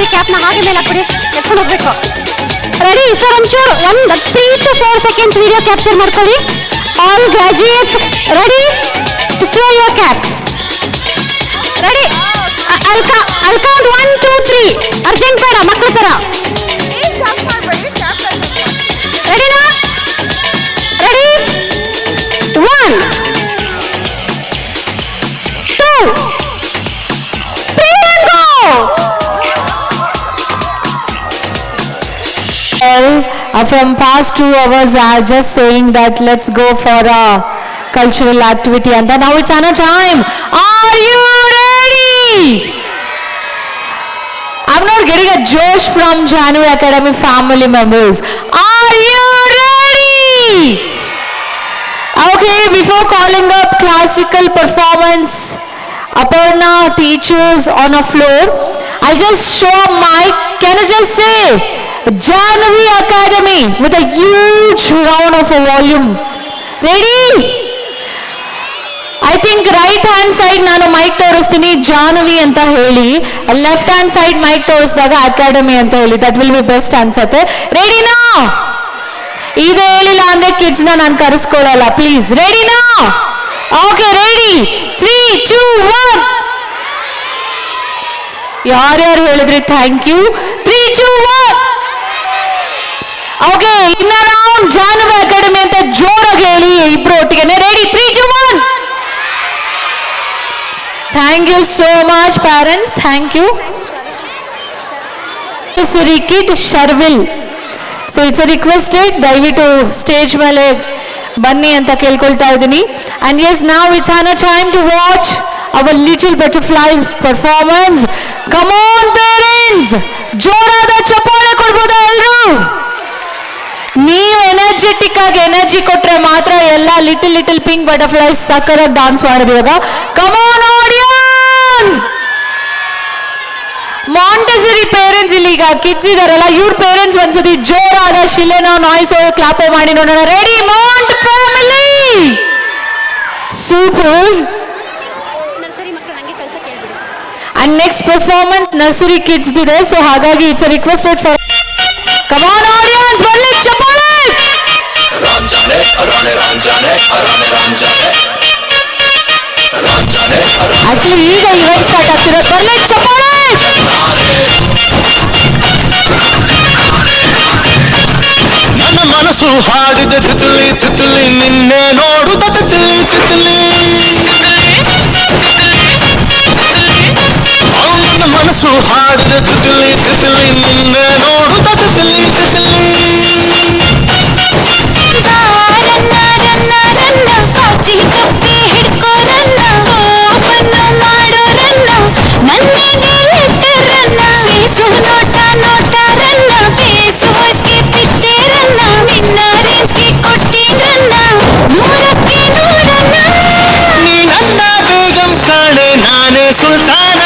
ಈ ಕ್ಯಾಪ್ನ ಹಾಗೆ ಮೇಲೆ ಹಾಕ್ಬಿಡಿ, ಎತ್ಕೊಂಡು ಹೋಗ್ಬೇಕು. ರೆಡಿ ಸರ್, ಒಂಚೂರು 3 to 4 seconds ವಿಡಿಯೋ ಕ್ಯಾಪ್ಚರ್ ಮಾಡ್ಕೊಳ್ಳಿ. All graduates ready to throw your caps. Ready, I'll count 1 2 3. Urgent ಬೇಡ, ಮಕ್ಕಳ ತರ. ರೆಡಿನಾ? Ready 1 2 3 and go. From past 2 hours I are just saying that let's go for a cultural activity, and then now it's Anna time. Are you ready? I'm not getting a josh from Janu Academy family members. Are you ready? Okay, before calling up classical performance, Aparna teachers on a floor, I'll just show a mic. Can you just say Jahnavi Academy with a huge round of a volume? Ready? I think right hand side ನಾನು mic ತೋರಿಸ್ತೀನಿ ಜಾಹ್ನವಿ ಅಂತ ಹೇಳಿ, left hand side mic ತೋರಿಸಿದಾಗ academy ಅಂತ ಹೇಳಿ. That will be best ಅನ್ಸತ್ತೆ. ರೆಡಿನಾ? ಇದು ಹೇಳಿಲ್ಲ ಅಂದ್ರೆ ಕಿಡ್ಸ್ನ ನಾನು ಕರೆಸ್ಕೊಳ್ಳಲ್ಲ ಪ್ಲೀಸ್. ರೆಡಿನಾ? Okay, ready 3 2 1. ಯಾರ್ಯಾರು ಹೇಳಿದ್ರಿ ಥ್ಯಾಂಕ್ ಯು. 3 2 1. ಓಕೆ, ಇನ್ನ ರೌಂಡ್ ಜಾಹ್ನವಿ ಅಕಾಡೆಮಿ ಅಂತ ಜೋರಾಗಿ ಹೇಳಿ ಇಬ್ರು ಒಟ್ಟಿಗೆ. Ready 3 2 1. Thank you so much parents, thank you. Sirikit Sharvil. So it's a requested ದಯವಿಟ್ಟು ಸ್ಟೇಜ್ ಮೇಲೆ ಬನ್ನಿ ಅಂತ ಕೇಳ್ಕೊಳ್ತಾ ಇದ್ದೀನಿ. And yes, now it's Anna time to watch our little butterflies performance. Come on parents, ಜೋರಾದ ಚಪ್ಪಾಳೆ ಕೊಡ್ಬೋದಾ ಎಲ್ರು? ನೀವು ಎನರ್ಜೆಟಿಕ್ ಆಗಿ ಎನರ್ಜಿ ಕೊಟ್ರೆ ಮಾತ್ರ ಎಲ್ಲ ಲಿಟಲ್ ಪಿಂಕ್ ಬಟರ್ಫ್ಲೈಸ್ ಸಕ್ಕರಾಗಿ ಡಾನ್ಸ್ ಮಾಡೋದು. ಇವಾಗ come on audience. Montessori parents ಇಲ್ಲಿ ಈಗ ಕಿಡ್ಸ್ ಇದಾರಲ್ಲ, ಇವ್ರ ಪೇರೆಂಟ್ಸ್ ಒಂದ್ಸತಿ ಜೋರಾದ ಶಿಲೆನೋ ನಾಯ್ಸೋ ಕ್ಲಾಪೋ ಮಾಡಿ ನೋಡೋಣ. Ready month family, super. And next performance nursery kids ಇದೆ, ಸೊ ಹಾಗಾಗಿ it's requested for. Come on audience, ಒಳ್ಳೆ ಚಪ್ಪಾಳೆ. ಆಕ್ಚುಲಿ ಈಗ ಇವೆಂಟ್ ಸ್ಟಾರ್ಟ್ ಆಗ್ತಿರೋದು. ಒಳ್ಳೆ ಚಪ್ಪಾಳೆ. ನನ್ನ ಮನಸ್ಸು ಹಾಡಿದ ತಿತಲಿ ತಿತಲಿ, ನಿನ್ನೆ ನೋಡುತ್ತ ತಿತಲಿ ತಿತಲಿ. ನನ್ನ ಮನಸ್ಸು ಹಾಡಿದ ತಿತಲಿ ತಿತಲಿ, ನಿನ್ನೆ ನೋಡುತ್ತ ತಿತಲಿ ತಿತಲಿ. ನೀ ನನ್ನ ಬೇಗಂ ಕಾಣೆ, ನಾನೇ ಸುಲ್ತಾನ.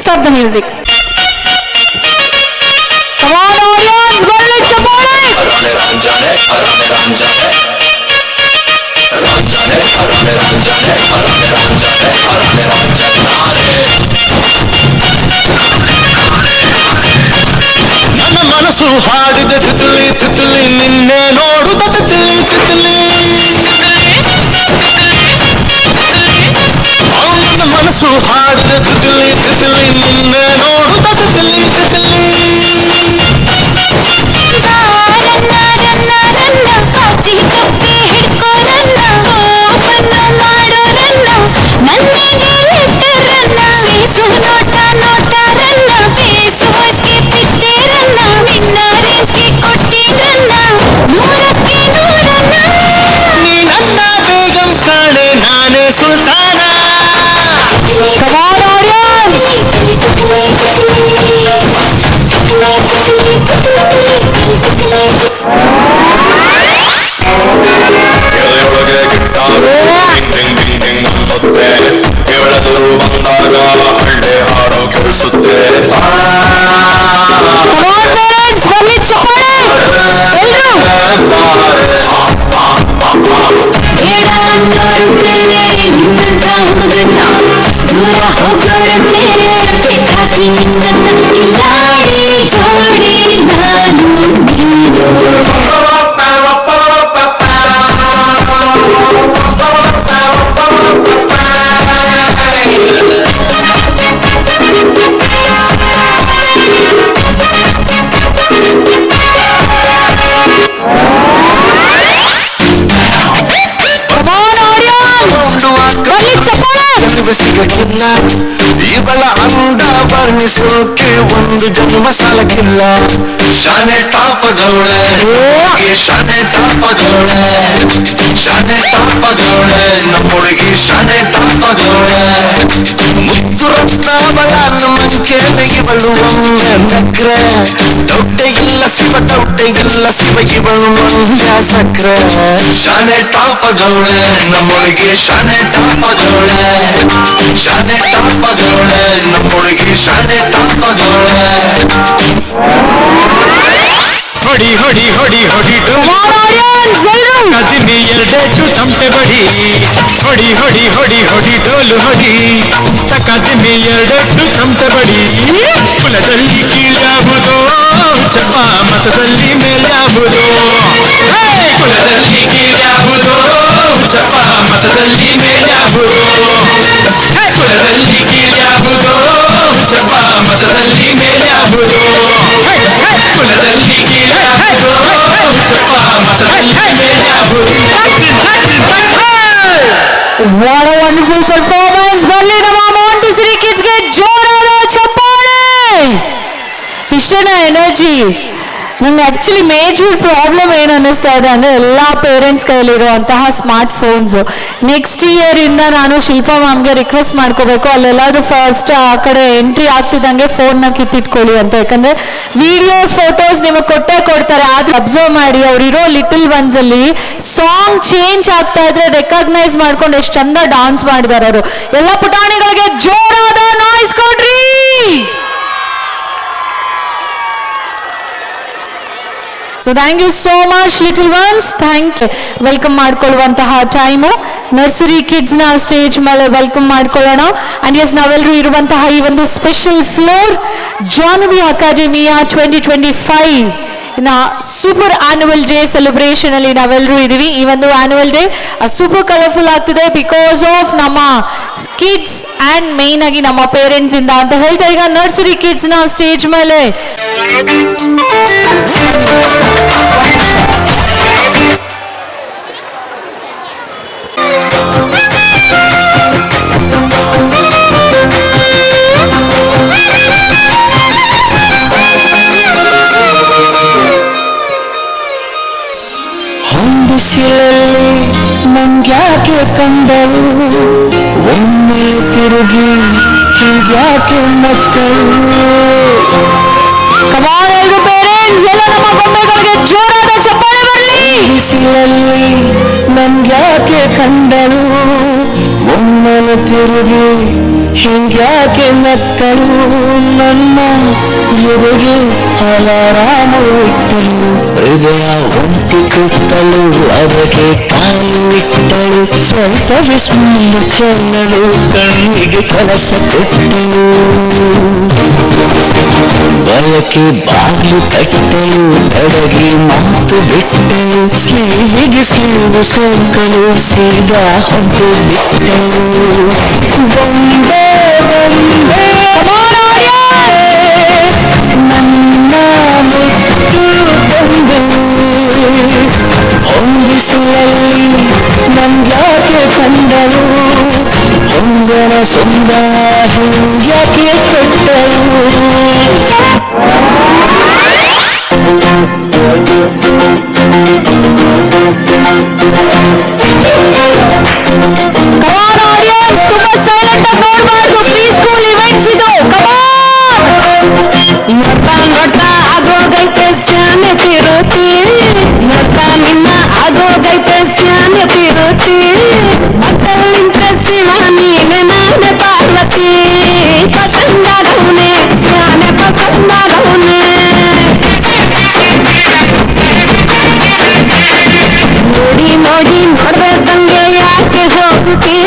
Stop the music. Come on audience, ಒಳ್ಳೆ ಚಪ್ಪಾಳೆ. ನನ್ನ ಮನಸ್ಸು ಹಾಡಿದ ತಿತಲಿ ತಿತಲಿ, ನಿನ್ನೆ ನೋಡುತ್ತ ತಿತಲಿ ತಿತಲಿ. ನನ್ನ ಮನಸ್ಸು ಹಾಡಿದ ತಿತಲಿ ತಿತಲಿ, ನಿನ್ನೆ ನೋಡುತ್ತ ತಿತಲಿ ತಿತಲಿ. ನೀ ನನ್ನ ಬೇಗಂ ಕಾಣೆ, ನಾನೇ ಸುಲ್ತಾನ. Come on audience. ಹುಡುಗಿಯರು ಸಿಗಕ್ಕಿಲ್ಲ, ಇವಳ ಅಂದ ವರ್ಣಿಸೋಕೆ ಒಂದು ಜನ್ಮ ಸಾಲಕ್ಕಿಲ್ಲ. ಶಾನೆ ಟಾಪದವಳೆ, ಶಾನೆ ಟಾಪದವಳೆ, ಶಾನೆ ಟಾಪದವಳೆ, ನಮ್ಮೊಳಗೆ ಶಾನೆ ಟಾಪದವಳೆ. ಮುದ್ದು ರತ್ನಾವಳ ಮಂಕೇನೆ ಇವಳು ಒಮ್ಮೆ ನಕ್ರೆ, ಡೌಟೆ ಇಲ್ಲ ಶಿವ, ಡೌಟೆ ಇಲ್ಲ ಶಿವ, ಇವಳು ಮಂಡ್ಯ ಸಕ್ರೆ. ಶಾನೆ ಟಾಪದವಳೆ, ನಮ್ಮೊಳಗೆ ಶಾನೆ ಟಾಪದವಳೆ, ಶಾನೆ ಟಾಪದವಳೆ, ನಮ್ಮೊಳಗೆ ಶಾನೆ ಟಾಪದವಳೆ. ಹೊಡಿ ಹೊಡಿ ಹೊಡಿ ಹೊಡಿ ಕದಿಮಿ ಎರಡೆಟ್ಟು ತಮಟೆ ಬಡಿ, ಹೊಡಿ ಹೊಡಿ ಹೊಡಿ ಹೊಡಿ ಡೋಲು ಹೊಡಿ, ಕದಿಮಿ ಎರಡೆಟ್ಟು ತಮಟೆ ಬಡಿ. ಕುಲದಲ್ಲಿ ಕೀಳ್ಯಾವುದೋ ಜಪ ಮತದಲ್ಲಿ ಮೇಲ್ಯಾವುದೋ, ಕುಲದಲ್ಲಿ ಕೀಳ್ಯಾವುದೋ ಜಪ ಮತದಲ್ಲಿ ಮೇಲ್ಯಾವುದೋ, ಕುಲದಲ್ಲಿ ಕೀಳ್ಯಾವುದೋ ಜಪ ಮತದಲ್ಲಿ ಮೇಲ್ಯಾವುದೋ, ಕುಲದಲ್ಲಿ ಕೀಳ್ಯಾವುದೋ ಜಪ ಮತದಲ್ಲಿ ಮೇಲ್ಯಾವುದೋ. What a wonderful performance! ಬಲ್ಲಿ ನಮ್ಮ ಮಾಂಟೆಸರಿ ಕಿಡ್ಸ್ಗೆ ಜೋರಾದ ಚಪ್ಪಾಳೆ. ಇಷ್ಟೇನಾ ಎನರ್ಜಿ? ನಂಗೆ ಆ್ಯಕ್ಚುಲಿ ಮೇಜರ್ ಪ್ರಾಬ್ಲಮ್ ಏನು ಅನ್ನಿಸ್ತಾ ಇದೆ ಅಂದರೆ ಎಲ್ಲ ಪೇರೆಂಟ್ಸ್ ಕೈಲಿರುವಂತಹ ಸ್ಮಾರ್ಟ್ ಫೋನ್ಸು. ನೆಕ್ಸ್ಟ್ ಇಯರಿಂದ ನಾನು ಶಿಲ್ಪಾ ಮ್ಯಾಮ್ಗೆ ರಿಕ್ವೆಸ್ಟ್ ಮಾಡ್ಕೋಬೇಕು, ಅಲ್ಲೆಲ್ಲಾದ್ರೂ ಫಸ್ಟ್ ಆ ಕಡೆ ಎಂಟ್ರಿ ಆಗ್ತಿದ್ದಂಗೆ ಫೋನ್ನ ಕಿತ್ತಿಟ್ಕೊಳ್ಳಿ ಅಂತ. ಯಾಕಂದರೆ ವಿಡಿಯೋಸ್ ಫೋಟೋಸ್ ನಿಮಗೆ ಕೊಟ್ಟೇ ಕೊಡ್ತಾರೆ, ಆದ್ರೆ ಅಬ್ಸರ್ವ್ ಮಾಡಿ ಅವರಿರೋ ಲಿಟಲ್ ಒನ್ಸಲ್ಲಿ ಸಾಂಗ್ ಚೇಂಜ್ ಆಗ್ತಾ ಇದ್ರೆ ರೆಕಗ್ನೈಸ್ ಮಾಡ್ಕೊಂಡು ಎಷ್ಟು ಚಂದ ಡಾನ್ಸ್ ಮಾಡಿದ್ದಾರೆ ಅವರು. ಎಲ್ಲ ಪುಟಾಣಿಗಳಿಗೆ ಜೋರಾದ ನಾಯ್ಸ್ ಕೊಡ್ರಿ. So thank you so much little ones. Thank you. Welcome ಮಾಡ್ಕೊಳ್ಳುವಂತಹ ಟೈಮು ನರ್ಸರಿ ಕಿಡ್ಸ್ನ ಸ್ಟೇಜ್ ಮೇಲೆ ವೆಲ್ಕಮ್ ಮಾಡ್ಕೊಳ್ಳೋಣ. ಆ್ಯಂಡ್ ಎಸ್ ನಾವೆಲ್ಲರೂ ಇರುವಂತಹ ಈ ಒಂದು ಸ್ಪೆಷಲ್ ಫ್ಲೋರ್ ಜಾಹ್ನವಿ ಅಕಾಡೆಮಿಯ 2025 ಸೂಪರ್ ಆನ್ಯುವಲ್ ಡೇ ಸೆಲೆಬ್ರೇಷನ್ ಅಲ್ಲಿ ನಾವೆಲ್ಲರೂ ಇದ್ದೀವಿ. ಈ ಒಂದು ಆನ್ಯುವಲ್ ಡೇ ಸೂಪರ್ ಕಲರ್ಫುಲ್ ಆಗ್ತಿದೆ ಬಿಕಾಸ್ ಆಫ್ ನಮ್ಮ ಕಿಡ್ಸ್ ಆ್ಯಂಡ್ ಮೇನ್ ಆಗಿ ನಮ್ಮ ಪೇರೆಂಟ್ಸ್ ಇಂದ ಅಂತ ಹೇಳ್ತಾ ಈಗ ನರ್ಸರಿ ಕಿಡ್ಸ್ನ ಸ್ಟೇಜ್ ಮೇಲೆ ಬಿಸಿಲಲ್ಲಿ ನಂಗ್ಯಾಕೆ ಕಂಡಳು, ಒಮ್ಮೆ ತಿರುಗಿ ಹೀಗ್ಯಾಕೆ ಮಕ್ಕಳು. ಕಮಾಲ್ ಪೇರೆಂಟ್ಸ್ ಎಲ್ಲ ನಮ್ಮ ಬೊಂಬೆಗಳಿಗೆ ಜೋರಾದ ಚಪ್ಪಾಳೆ ಬರಲಿ. ಬಿಸಿಲಲ್ಲಿ ನಂಗ್ಯಾಕೆ ಕಂಡಳು, ಒಮ್ಮೆ ತಿರುಗಿ ಹೀಗ್ಯಾಕೆ ಮಕ್ಕಳು. ನನ್ನ ಎದುರಿಗೆ ಅಲಾರಾಮು ಇಟ್ಟಳು, ಹೃದಯ ಒಂಟಿ ಕುಟ್ಟಳು, ಅದಕ್ಕೆ ಕಾಲು ಇಟ್ಟಳು. ಸ್ವಲ್ಪ ವಿಸ್ಮಯ ಚೆಲ್ಲಳು, ಕಣ್ಣಿಗೆ ಕೆಲಸ ಕೊಟ್ಟಳು. ಬಯಕೆ ಬಾಗಿಲು ತಟ್ಟಳು, ಅಡಗಿ ಮಾತು ಬಿಟ್ಟಳು. ಸ್ಲೀವಿಗೆ ಸ್ಲೀವು ಸೋಕಲು, ಸೀದಾ ಹೊಂಟು ಬಿಟ್ಟಳು. ಬೊಂಬೆ ಬೊಂಬೆ ನನ್ನ ಮುತ್ತು ಬೊಂಬೆ, ಹೊಂದಿಸುವಲ್ಲಿ ನಂಗ್ಯಾಕೆ ಕಂಡಳು, ಹೊಂದನ ಸೊಂದ ಹಿಂಗ್ಯಾಕೆ ಕೊಟ್ಟಳು. ಕಮಾನ್ ಆಡಿಯನ್ಸ್, ತುಂಬಾ ಸೈಲೆಂಟ್ ಆಗಿ ನೋಡಬಾರ್ದು, ಪ್ರೀ ಸ್ಕೂಲ್ ಇವೆಂಟ್ಸ್ ಇದು. ನೋಡ್ತಾ ನೋಡ್ತಾ ಆಗೋಗೈತೆ ಸ್ಯಾನೆ ಪಿರುತಿ, ನೋಡ್ತಾ ನಿನ್ನ ಆಗೋಗೈತೆ ಸ್ಯಾನೆ ಪಿರುತಿ. ಮಕ್ಕಳಿಂತ ಶಿವ ನೀನೆ ನಾನೆ ಪಾರ್ವತಿ, ಪಸಂದಾಗವ್ನೆ ಸ್ಯಾನೆ ಪಸಂದಾಗವ್ನೆ. ನೋಡಿ ನೋಡಿ ನೋಡ್ದಂಗೆ ಯಾಕೆ ಹೋಗುತ್ತಿ,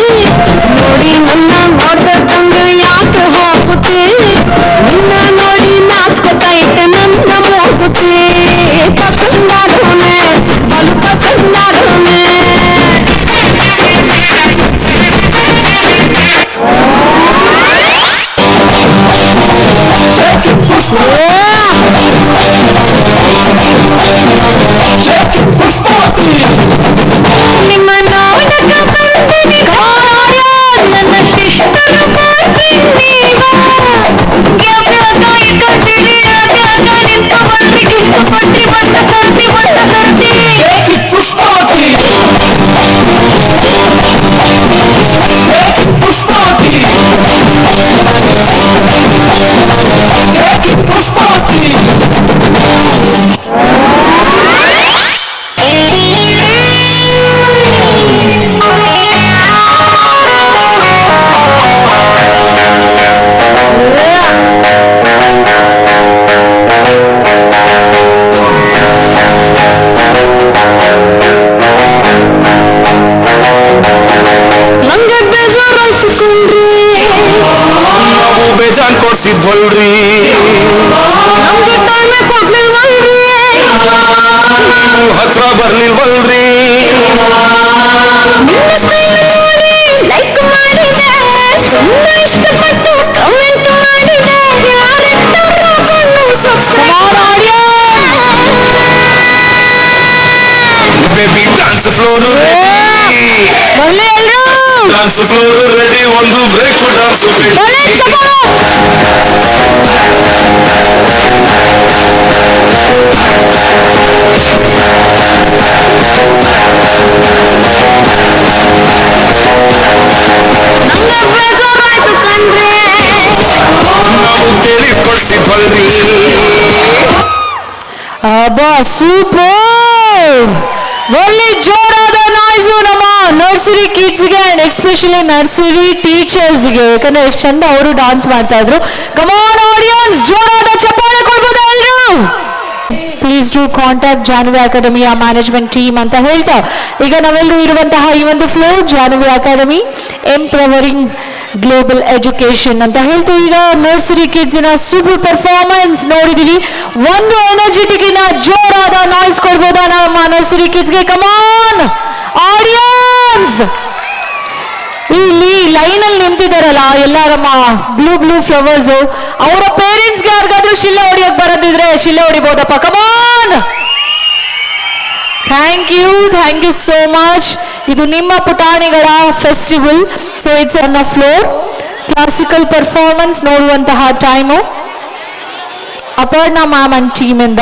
ನೋಡಿ ನನ್ನ ನೋಡ್ದಂಗೆ ಯಾಕೆ ಹೋಗುತ್ತಿ. ನಿನ್ನ ನೋಡಿ ನಾಚ್ಕೊತೈತೆ ನನ್ನ ಮೂಗುತಿ, ಪಸಂದಾಗವ್ನೆ ಬಲು ಪಸಂದಾಗವ್ನೆ. ನಿಮ್ಮ ನೋಡಕ ಬಂದಿನಿ, ನನ್ನ ಶಿಷ್ಟ ಪುಷ್ಪಾವತಿ ನಾವು ಬೇಜಾನ್ ಕೊಡ್ಸಿದ್ವಲ್ರಿ ನೀವು ಹತ್ರ ಬರ್ಲಿಲ್ವಲ್ರಿ baby dance floor dance floor ready ಒಂದು ಬ್ರೇಕ್ ಡಾನ್ಸ್ ನಾವು ಕೇಳಿದ್ ಕೊಡ್ಸಿದ್ವಲ್ರಿ ಅಬ್ಬಾ ಸೂಪರ್ ಒಳ್ಳೆ ಜೋರಾದ ನಾಯ್ಸು ನಮ್ಮ ನರ್ಸರಿ ಕಿಡ್ಸ್ಗೆ ಅಂಡ್ ಎಸ್ಪೆಷಲಿ ನರ್ಸರಿ ಟೀಚರ್ಸ್ಗೆ, ಯಾಕಂದ್ರೆ ಎಷ್ಟು ಚಂದ ಅವರು ಡಾನ್ಸ್ ಮಾಡ್ತಾ ಇದ್ರು. ಕಮಾನ್ ಆಡಿಯನ್ಸ್, ಜೋರಾದ ಚಪ್ಪಾಳೆ ಕೊಡ್ಬೋದಾ ಎಲ್ಲರೂ? ಪ್ಲೀಸ್ ಡೂ ಕಾಂಟ್ಯಾಕ್ಟ್ ಜಾಹ್ನವಿ ಅಕಾಡೆಮಿಯ ಮ್ಯಾನೇಜ್ಮೆಂಟ್ ಟೀಮ್ ಅಂತ ಹೇಳ್ತಾ ಈಗ ನಾವೆಲ್ಲರೂ ಇರುವಂತಹ ಈ ಒಂದು floor Jahnavi academy empowering global education ಅಂತ ಹೇಳ್ತಾ ಈಗ ನರ್ಸರಿ ಕಿಡ್ಸಿನ ಸೂಪರ್ ಪರ್ಫಾರ್ಮೆನ್ಸ್ ನೋಡಿದೀವಿ. ಒಂದು ಎನರ್ಜೆಟಿಕ್ ಇನ ಜೋರಾದ ನಾಯ್ಸ್ ಕೊಡ್ಬೋದಾ ನಮ್ಮ ನರ್ಸರಿ ಕಿಡ್ಸ್ಗೆ? ಕಮಾನ್ ಆಡಿಯನ್ಸ್, ಇಲ್ಲಿ ಲೈನ್ ಅಲ್ಲಿ ನಿಂತಿದಾರಲ್ಲ ಎಲ್ಲ ನಮ್ಮ ಬ್ಲೂ ಫ್ಲವರ್ಸ್, ಅವರ ಪೇರೆಂಟ್ಸ್ಗೆ ಯಾರಿಗಾದ್ರೂ ಶಿಲೆ ಹೊಡಿಯಕ್ ಬರೋದಿದ್ರೆ ಶಿಲೆ ಹೊಡಿಬೋದಪ್ಪ. Come on, thank you so much. ಇದು ನಿಮ್ಮ ಪುಟಾಣಿಗಳ festival, so it's on the floor. Classical performance ನೋಡುವಂತಹ time Aparna ma'am and team ಇಂದ.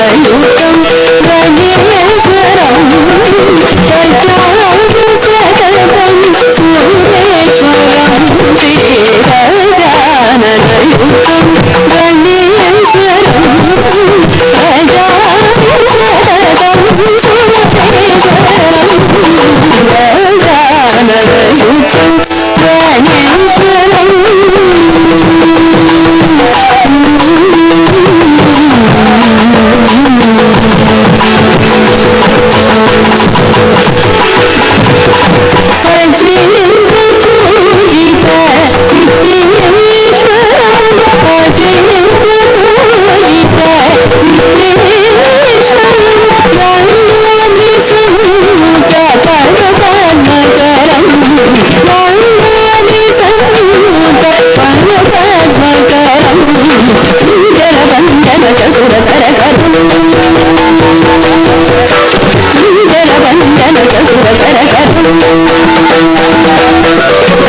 गजाननयुतं गणेश्वरं गजानन सततं सूरेश्वरं श्रीगजाननयुतं गणेश्वरं गजानन सततं सूरेश्वरं गजाननयुतं गणेश्वरं गजाननयुतं गणेश्वरं गजानन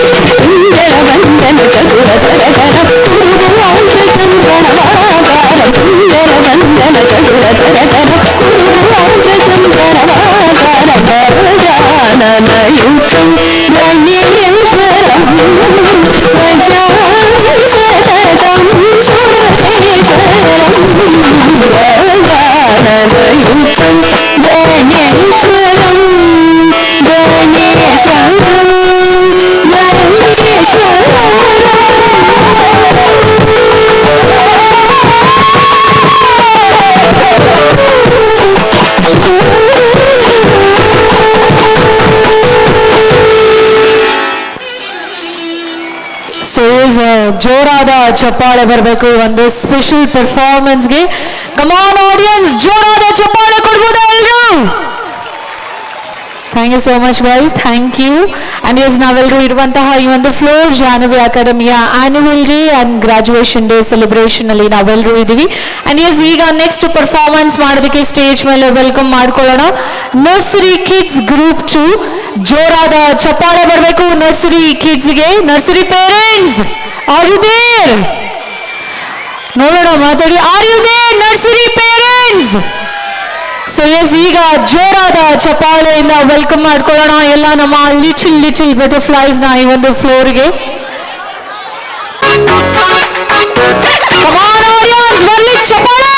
सततं सूरेश्वरं गजाननयुतं गणेश्वरं ಸೊ ಈಸ್ ಜೋರಾದ ಚಪ್ಪಾಳೆ ಬರಬೇಕು ಒಂದು ಸ್ಪೆಷಲ್ ಪರ್ಫಾರ್ಮೆನ್ಸ್ಗೆ. ಕಮಾನ್ ಆಡಿಯನ್ಸ್, ಜೋರಾದ ಚಪ್ಪಾಳೆ ಕೊಡ್ಬೋದಾ ಎಲ್ಲರೂ? Thank you so much guys, thank you. And yes ನಾವೆಲ್ಲರೂ ಇರುವಂತಹ ಈ ಒಂದು ಫ್ಲೋರ್ ಜಾಹ್ನವಿ ಅಕಾಡೆಮಿಯ annual day and graduation day celebration ಅಲ್ಲಿ ನಾವೆಲ್ಲರೂ ಇದ್ದೀವಿ. ಆ್ಯಂಡ್ ಎಸ್ ಈಗ ನೆಕ್ಸ್ಟ್ ಪರ್ಫಾರ್ಮೆನ್ಸ್ ಮಾಡೋದಕ್ಕೆ ಸ್ಟೇಜ್ ಮೇಲೆ ವೆಲ್ಕಮ್ ಮಾಡ್ಕೊಳ್ಳೋಣ ನರ್ಸರಿ ಕಿಡ್ಸ್ ಗ್ರೂಪ್ 2. ಜೋರಾದ ಚಪ್ಪಾಳೆ ಬರಬೇಕು ನರ್ಸರಿ ಕಿಡ್ಸ್ಗೆ. Nursery parents, are you there? ನೋಡೋಣ, ಮಾತಾಡಿ. Are you there nursery parents? So yes ಈಗ ಜೋರಾದ ಚಪ್ಪಾಳೆಯಿಂದ ವೆಲ್ಕಮ್ ಮಾಡ್ಕೊಳ್ಳೋಣ ಎಲ್ಲ ನಮ್ಮ ಲಿಟಲ್ ಬಟರ್ಫ್ಲೈಸ್ ನ ಈ ಒಂದು ಫ್ಲೋರ್ಗೆ. ಬರ್ಲಿ ಚಪ್ಪಾಳೆ.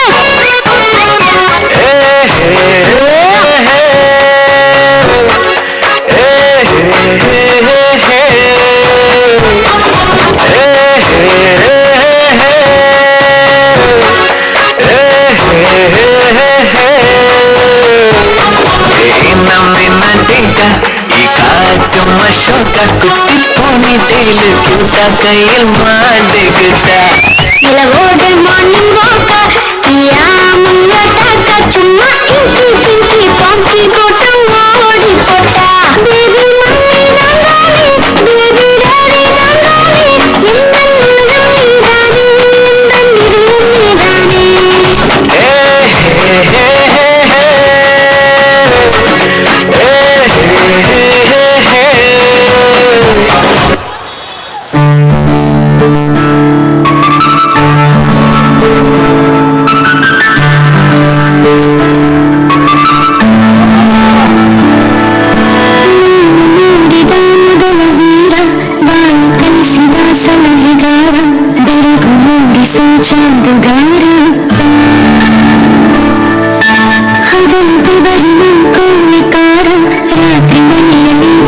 ಅಶೋಕ ಕುಟ್ಟಿ ಪೋನಿ ತೇಲು ಕ್ಯೂಟ ಕೈಯಲ್ಲಿ ಮಾಡಿಗಿಟ್ಟ ಇಲಗೋಡೆ ಮಾರ್ನಿಂಗ್ ವಾಕ ಪಿಯಾ ಮುಲ್ಲಟಾಕ ಚುಮ್ಮಾ ಕಿಂಕಿ ಕಿಂಕಿ ಪಾಂಕಿ ಬೋಟ ಓಡಿ ಕೊಟ್ಟ ಬೇಬಿ ಮಮ್ಮಿ ನಂಗಾನೆ ಬೇಬಿ ಡ್ಯಾಡಿ ನಂಗಾನೆ ಇಂದನ್ನಿದಾನೆ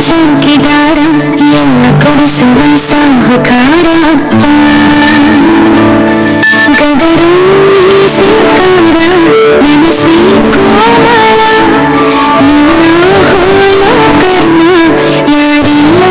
ಚೌಕಿದಾರ ಎಲ್ಲ ಕೊಡಿಸುವ ಸಾಹುಕಾರ ಗದರು ಸಿಕಾರ ನೆನೆಸಿ ಕೋಮಲ ನಿನ್ನ ಹೋಲೋ ಕರ್ಮ ಯಾರಿಲ್ಲ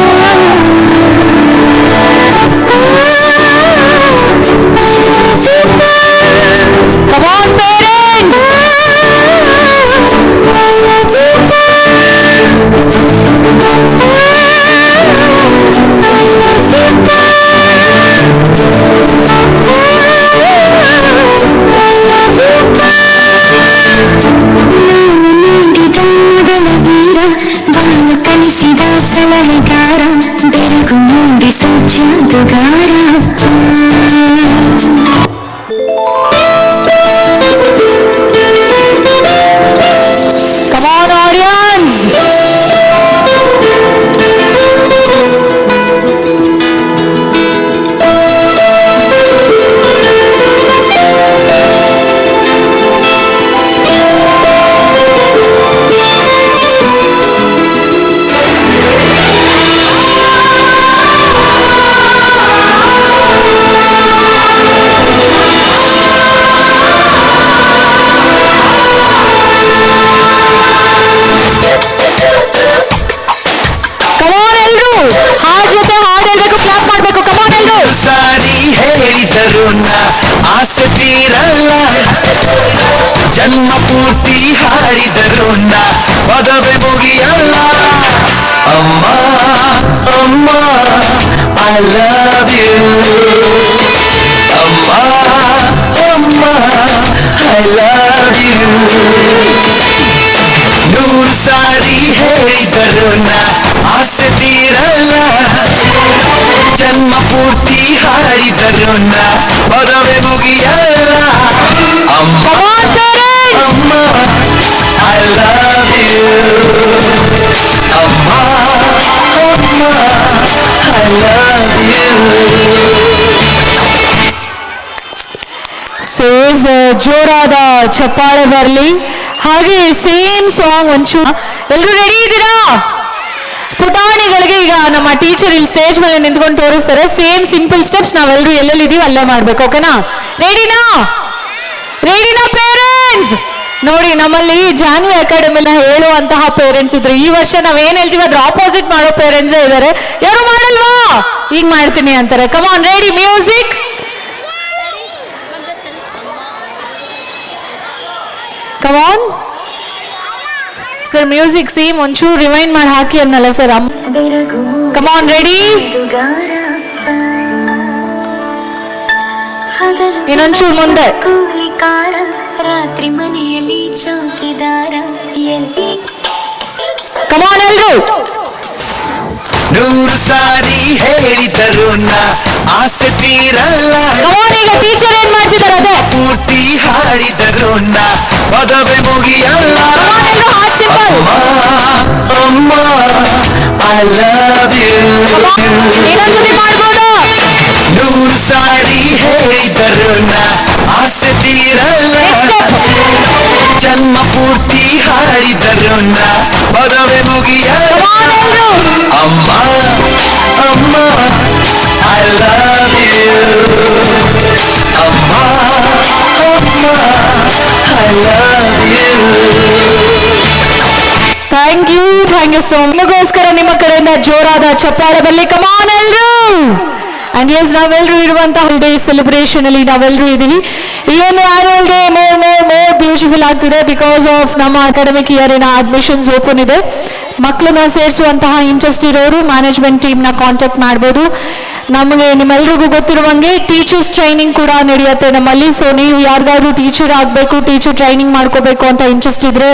ಆಸೆ ತೀರಲ್ಲ ಜನ್ಮ ಪೂರ್ತಿ ಹಾಡಿದರು ಪದವೇ ಮುಗಿಯಲ್ಲ ಅಮ್ಮ ಅಮ್ಮ ಐ ಲವ್ ಯು ಅಮ್ಮ ಅಮ್ಮ ಐ ಲವ್ ಯು ನೂರು ಸಾರಿ ಹೇಳಿದರು ಆಸೆ ತೀರಲ್ಲ ಜನ್ಮ ಪೂರ್ತಿ ಹಾಡಿದರು ಪದವೇ ಮುಗಿಯಲ್ಲ ಅಮ್ಮ ಅಮ್ಮ ಐ ಲವ್ ಯು ಅಮ್ಮ ಅಮ್ಮ ಐ ಲವ್ ಯು ಸೇಸ್ ಜೋರಾದ ಚಪ್ಪಾಳೆ ಬರಲಿ. ಹಾಗೆ ಸೇಮ್ ಸಾಂಗ್ ಒಂಚೂರು ಎಲ್ಲರೂ ರೆಡಿ ಇದ್ದೀರಾ? ಪುಟಾಣಿಗಳಿಗೆ ಈಗ ನಮ್ಮ ಟೀಚರ್ ಇಲ್ಲಿ ಸ್ಟೇಜ್ ಮೇಲೆ ನಿಂತ್ಕೊಂಡು ತೋರಿಸ್ತಾರೆ. ಸೇಮ್ ಸಿಂಪಲ್ ಸ್ಟೆಪ್ಸ್ ನಾವೆಲ್ಲರೂ ಎಲ್ಲೆಲ್ಲಿದ್ದೀವಿ ಅಲ್ಲೇ ಮಾಡ್ಬೇಕು. ಓಕೆನಾ? ರೆಡಿನಾ ಪೇರೆಂಟ್ಸ್? ನೋಡಿ, ನಮ್ಮಲ್ಲಿ ಜಾನ್ವಿ ಅಕಾಡೆಮಿನ ಹೇಳುವಂತಹ ಪೇರೆಂಟ್ಸ್ ಇದ್ರು. ಈ ವರ್ಷ ನಾವೇನ್ ಹೇಳ್ತೀವಿ ಅದ್ರ ಆಪೋಸಿಟ್ ಮಾಡೋ ಪೇರೆಂಟ್ಸೇ ಇದ್ದಾರೆ. ಯಾರು ಮಾಡಲ್ವಾ? ಈಗ ಮಾಡ್ತೀನಿ ಅಂತಾರೆ. Come on, ready, music. Come on sir, music same ಒಂಚೂರು ರಿವೈಂಡ್ ಮಾಡಿ ಹಾಕಿ ಅನ್ನಲ್ಲ ಸರ್. ಕಮಾನ್, ರೆಡಿ, ಇನ್ನೊಂಚೂರು ಮುಂದೆ. ರಾತ್ರಿ ಮನೆಯಲ್ಲಿ ಚೌಕಿದಾರ ಎಲ್ಲಿ ಕಮಾನ್ ಎಲ್ರು. ನೂರು ಸಾರಿ ಹೇಳಿದರು ಆಸೆ ತೀರಲ್ಲ ಕಮಾನ್, ಈಗ ಟೀಚರ್ ಏನ್ ಮಾಡ್ತಿದ್ದಾರೆ ಅದೇ ಪೂರ್ತಿ ಹಾಡಿದರು ಪದವೇ ಮುಗಿಯಲ್ಲ ಅಮ್ಮ ಅಮ್ಮ ಐ ಲವ್ ಯು ಇನ್ನೊಂದ್ಸತಿ ಮಾಡ್ಬೋದಾ? ನೂರು ಸಾರಿ ಹೇಳಿದರು ಆಸೆ ತೀರಲ್ಲ ಜನ್ಮ ಪೂರ್ತಿ ಹಾಡಿದರು ಪದವೇ ಮುಗಿಯಲ್ಲ ಅಮ್ಮ ಅಮ್ಮ ಐ ಲವ್ ಯು ಅಮ್ಮ ಅಮ್ಮ I love you thank you so ಮಚ್ಗೋಸ್ಕರ ನಿಮ್ಮ ಕಡೆಯಿಂದ ಜೋರಾದ ಚಪ್ಪಾಳೆ ಬರಲಿ. ಕಮಾನ್ ಎಲ್ರು. ಅಂಡ್ ಎಸ್, ನಾವೆಲ್ಲರೂ ಇರುವಂತಹ ಡೇ ಸೆಲೆಬ್ರೇಷನ್ ಅಲ್ಲಿ ನಾವೆಲ್ಲರೂ ಇದೀವಿ. ಈ ಒಂದು ಆನ್ಯುವಲ್ ಡೇ ಮೋರ್ ಬ್ಯೂಟಿಫುಲ್ ಆಗ್ತಿದೆ ಬಿಕಾಸ್ ಆಫ್ ನಮ್ಮ ಅಕಾಡೆಮಿಕ್ ಇಯರಿನ ಅಡ್ಮಿಷನ್ಸ್ ಓಪನ್ ಇದೆ. ಮಕ್ಕಳನ್ನ ಸೇರಿಸುವಂತಹ ಇಂಟ್ರೆಸ್ಟ್ ಇರೋರು ಮ್ಯಾನೇಜ್ಮೆಂಟ್ ಟೀಮ್ನ ಕಾಂಟ್ಯಾಕ್ಟ್ ಮಾಡ್ಬೋದು. ನಮಗೆ ನಿಮ್ಮೆಲ್ರಿಗೂ ಗೊತ್ತಿರುವಂಗೆ ಟೀಚರ್ಸ್ ಟ್ರೈನಿಂಗ್ ಕೂಡ ನಡೆಯುತ್ತೆ ನಮ್ಮಲ್ಲಿ. ಸೊ ನೀವು ಯಾರಿಗಾದ್ರೂ ಟೀಚರ್ ಆಗಬೇಕು, ಟೀಚರ್ ಟ್ರೈನಿಂಗ್ ಮಾಡ್ಕೋಬೇಕು ಅಂತ ಇಂಟ್ರೆಸ್ಟ್ ಇದ್ರೆ,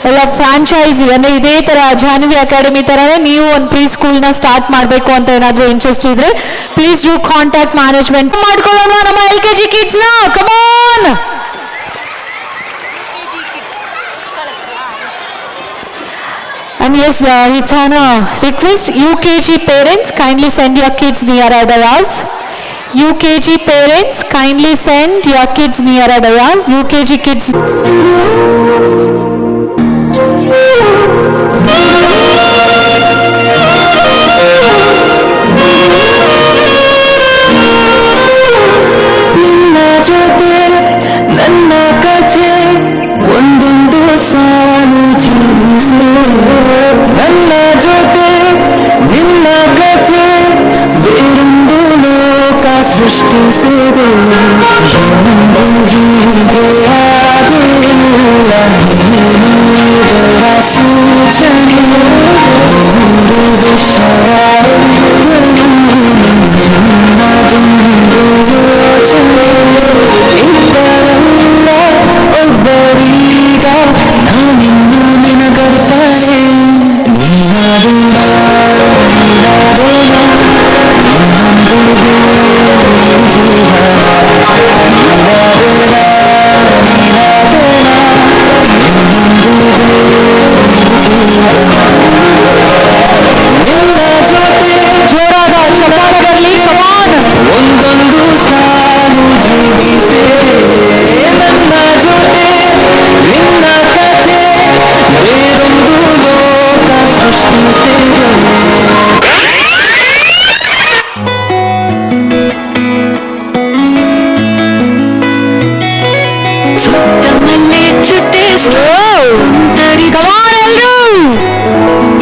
ಎಲ್ಲ ಫ್ರಾಂಚೈಸಿ ಅಂದರೆ ಇದೇ ಥರ ಜಾನ್ವಿ ಅಕಾಡೆಮಿ ಥರನೇ ನೀವು ಒಂದು ಪ್ರೀ ಸ್ಕೂಲ್ನ ಸ್ಟಾರ್ಟ್ ಮಾಡಬೇಕು ಅಂತ ಏನಾದರೂ ಇಂಟ್ರೆಸ್ಟ್ ಇದ್ರೆ ಪ್ಲೀಸ್ ಡೂ ಕಾಂಟ್ಯಾಕ್ಟ್ ಮ್ಯಾನೇಜ್ಮೆಂಟ್. ಮಾಡ್ಕೊಳ್ಳೋಣ ನಮ್ಮ LKG ಕಿಡ್ಸ್ನ. Come on. And yes, it's on a request. UKG parents, kindly send your kids nearer dayas. UKG parents, kindly send your kids nearer dayas. UKG kids. ನಿನ್ನ ಜೊತೆ ನನ್ನ ಕಥೆ ಒಂದೊಂದು ಸಾಲು ಜೀವಿಸು. ನನ್ನ ಜೊತೆ ನಿನ್ನ ಕಥೆ ಬೇರೊಂದು ಲೋಕ ಸೃಷ್ಟಿಸಿದೆ. ಎಂದು ಹೀಗೆ ಆಗಿಲ್ಲ ನೀಡುವ ಸೂಚನೆ. ನೂರು ವಿಷಯಗಳು ನಿನ್ನದೊಂದು ಯೋಚನೆ. ಇಬ್ಬರಲ್ಲ ಒಬ್ಬರೀಗ ನಾನಿನ್ನು ನಿನಗರ್ಪಣೆ. ನೀನಾಡೋಣ ನೀನಾಡೋಣ ಜೋರಾದ ಚಪ್ಪಾಳೆ ಬರಲಿ. ಕಮಾನ್. ಒಂದೊಂದು ಸಾಲು ಜೀವಿಸಿದೆ. ನನ್ನ ಜೊತೆ ನಿನ್ನ ಕಥೆ ಬೇರೊಂದು ಲೋಕ ಸೃಷ್ಟಿಸಿದೆ. ಸುತ್ತಮಲ್ಲೇ ಚುಟ್ಟೆಷ್ಟು ತುಂತರಿ ಕಮಾನ್ ಎಲ್ರು.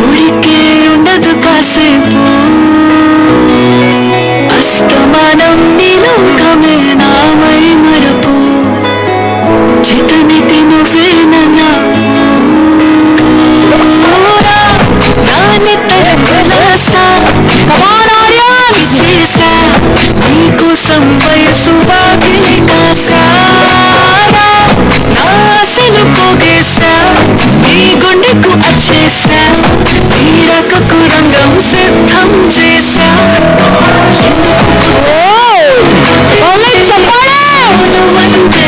ఉడికే ఉండదు కాసేపు. అస్తమానం నీ లోకమే నామై వేసా నీడకకు రంగం సిద్ధం చేసా నువ్వంటే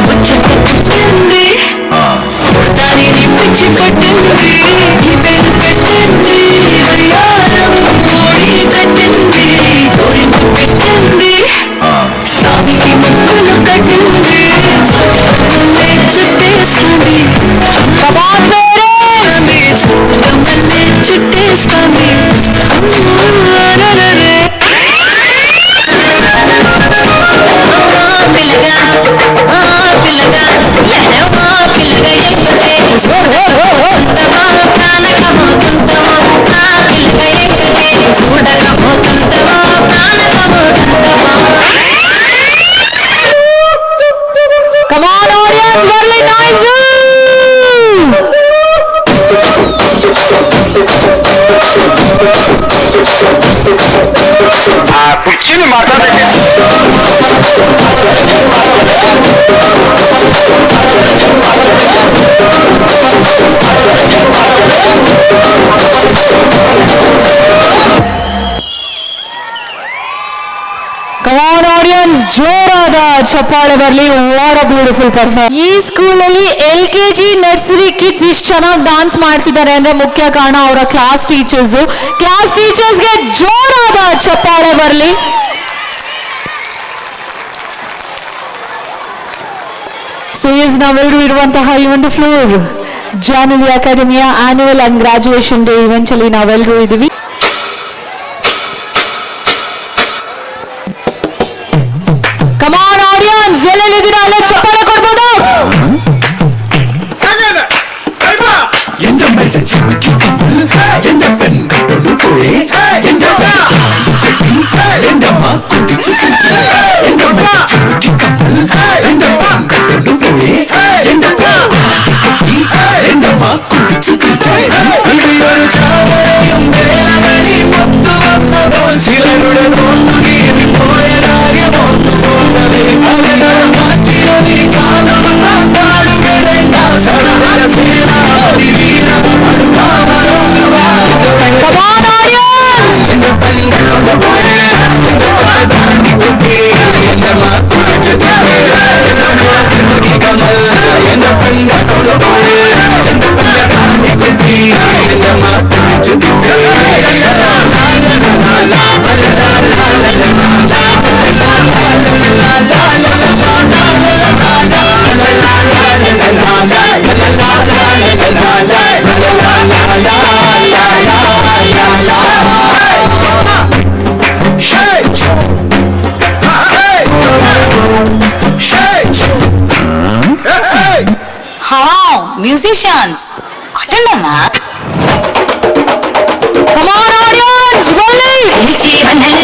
ముచ్చటెక్కింది దానిని పిచ్చి పట్టింది ఈ పేరు పెట్టింది వయ్యారం కోడి కట్టింది కోరిక పెట్టింది సామికి ముక్కులు కట్టింది మల్లె చుట్టేస్తుంది మల్లె చుట్టేస్తుంది అరరరే Come on, audience, very nice. ಕುರ್ಚಿನ ಮಾತಾಡಕ್ಕೆ Come on, audience, ಜೋರಾದ ಚಪ್ಪಾಳೆ ಬರಲಿ. What a beautiful performance. ಈ ಸ್ಕೂಲಲ್ಲಿ LKG ನರ್ಸರಿ ಕಿಡ್ಸ್ ಇಷ್ಟು ಚೆನ್ನಾಗಿ ಡಾನ್ಸ್ ಮಾಡ್ತಿದ್ದಾರೆ ಅಂದ್ರೆ ಮುಖ್ಯ ಕಾರಣ ಅವರ ಕ್ಲಾಸ್ ಟೀಚರ್ಸ್ಗೆ ಜೋರಾದ ಚಪ್ಪಾಳೆ ಬರಲಿ. ಸೊ ಈಸ್ ನಾವೆಲ್ಲರೂ ಇರುವಂತಹ ಈ ಒಂದು ಫ್ಲೋರ್ ಜಾನವಿ ಅಕಾಡೆಮಿಯ annual and graduation day event ಅಲ್ಲಿ ನಾವೆಲ್ಲರೂ ಇದೀವಿ. Come on, audience, ಎಲ್ಲೆಲ್ಲಿದ್ದೀರಾ ಅಲ್ಲೇ ಚಪ್ಪಾಳೆ ಕೊಡ್ಬೋದು. എന്റെ മേലെ ചാക്കി എന്റെ പെൺകട്ടൊന്നു പോയി എന്റെ അമ്മ കുടിച്ചു എന്റെ മേലെ ചാക്കി എന്റെ പെൺകട്ടൊന്നു പോയി എന്റെ അമ്മ കുടിച്ചു ഇടിയൊരു ചാവയും വേളകളിൽ മൊത്തു വന്നപ്പോൾ ചിലരുടെ നോട്ടുകീറി പോയരാകെ മോത്തു പോകവേ അലകൾ മാറ്റിയതി കാണുന്ന പാടുകളെ സടവര സേന അതിവീര Come on, audience. എന്റെ പെൺകട്ടൊന്നു പോയി എന്റെ പാടാനി കുട്ടി എന്റെ അമ്മ കുടിച്ചു കമൽ എന്റെ പെൺകട്ടൊന്നു പോയി എന്റെ പാടാനി കുട്ടി എന്റെ അമ്മ കുടിച്ചു musicians అటెండమ్మా Come on, audience, ಬರಲಿ.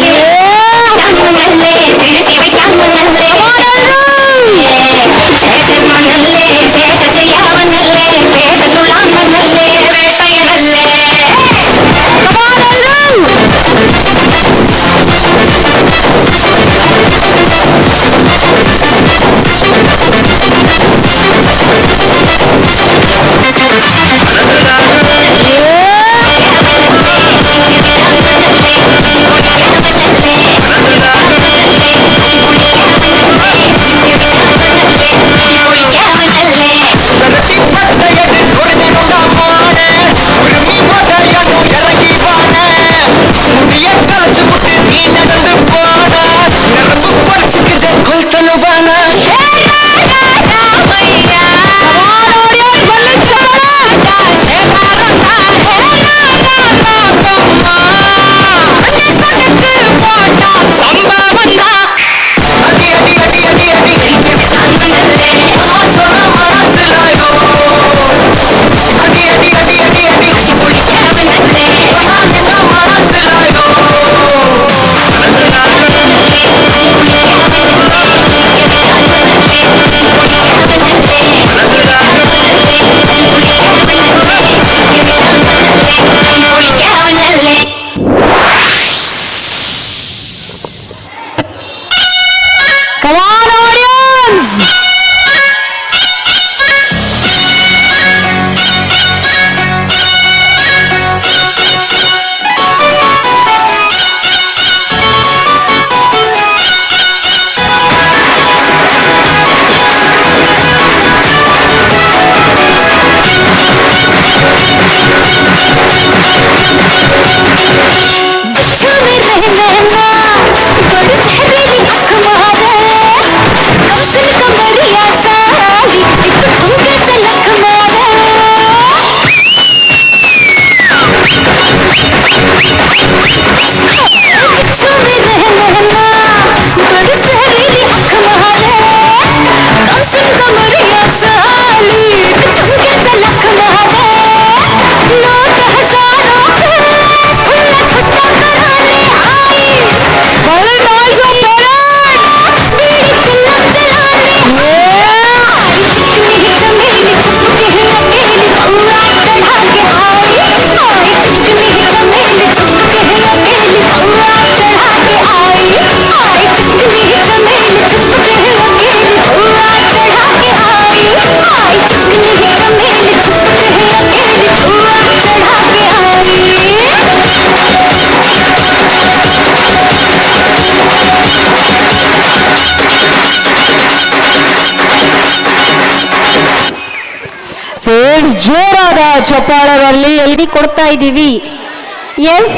Yeah. ಸೊ ಜೋರಾದ ಚಪ್ಪಾಳದಲ್ಲಿ ಎಲ್ಲಿ ಕೊಡ್ತಾ ಇದ್ದೀವಿ. ಎಸ್,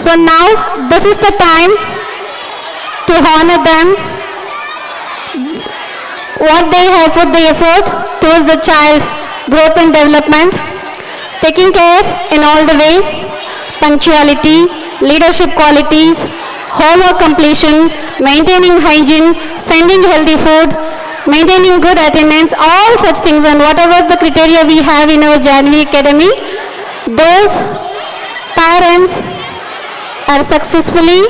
ಸೊ ನಾವು this is the time to honour them what they have put the effort towards the child growth and development, taking care in all the way, punctuality, leadership qualities, homework completion, maintaining hygiene, sending healthy food, maintaining good attendance, all such things, and whatever the criteria we have in our Janvi Academy, those parents are successfully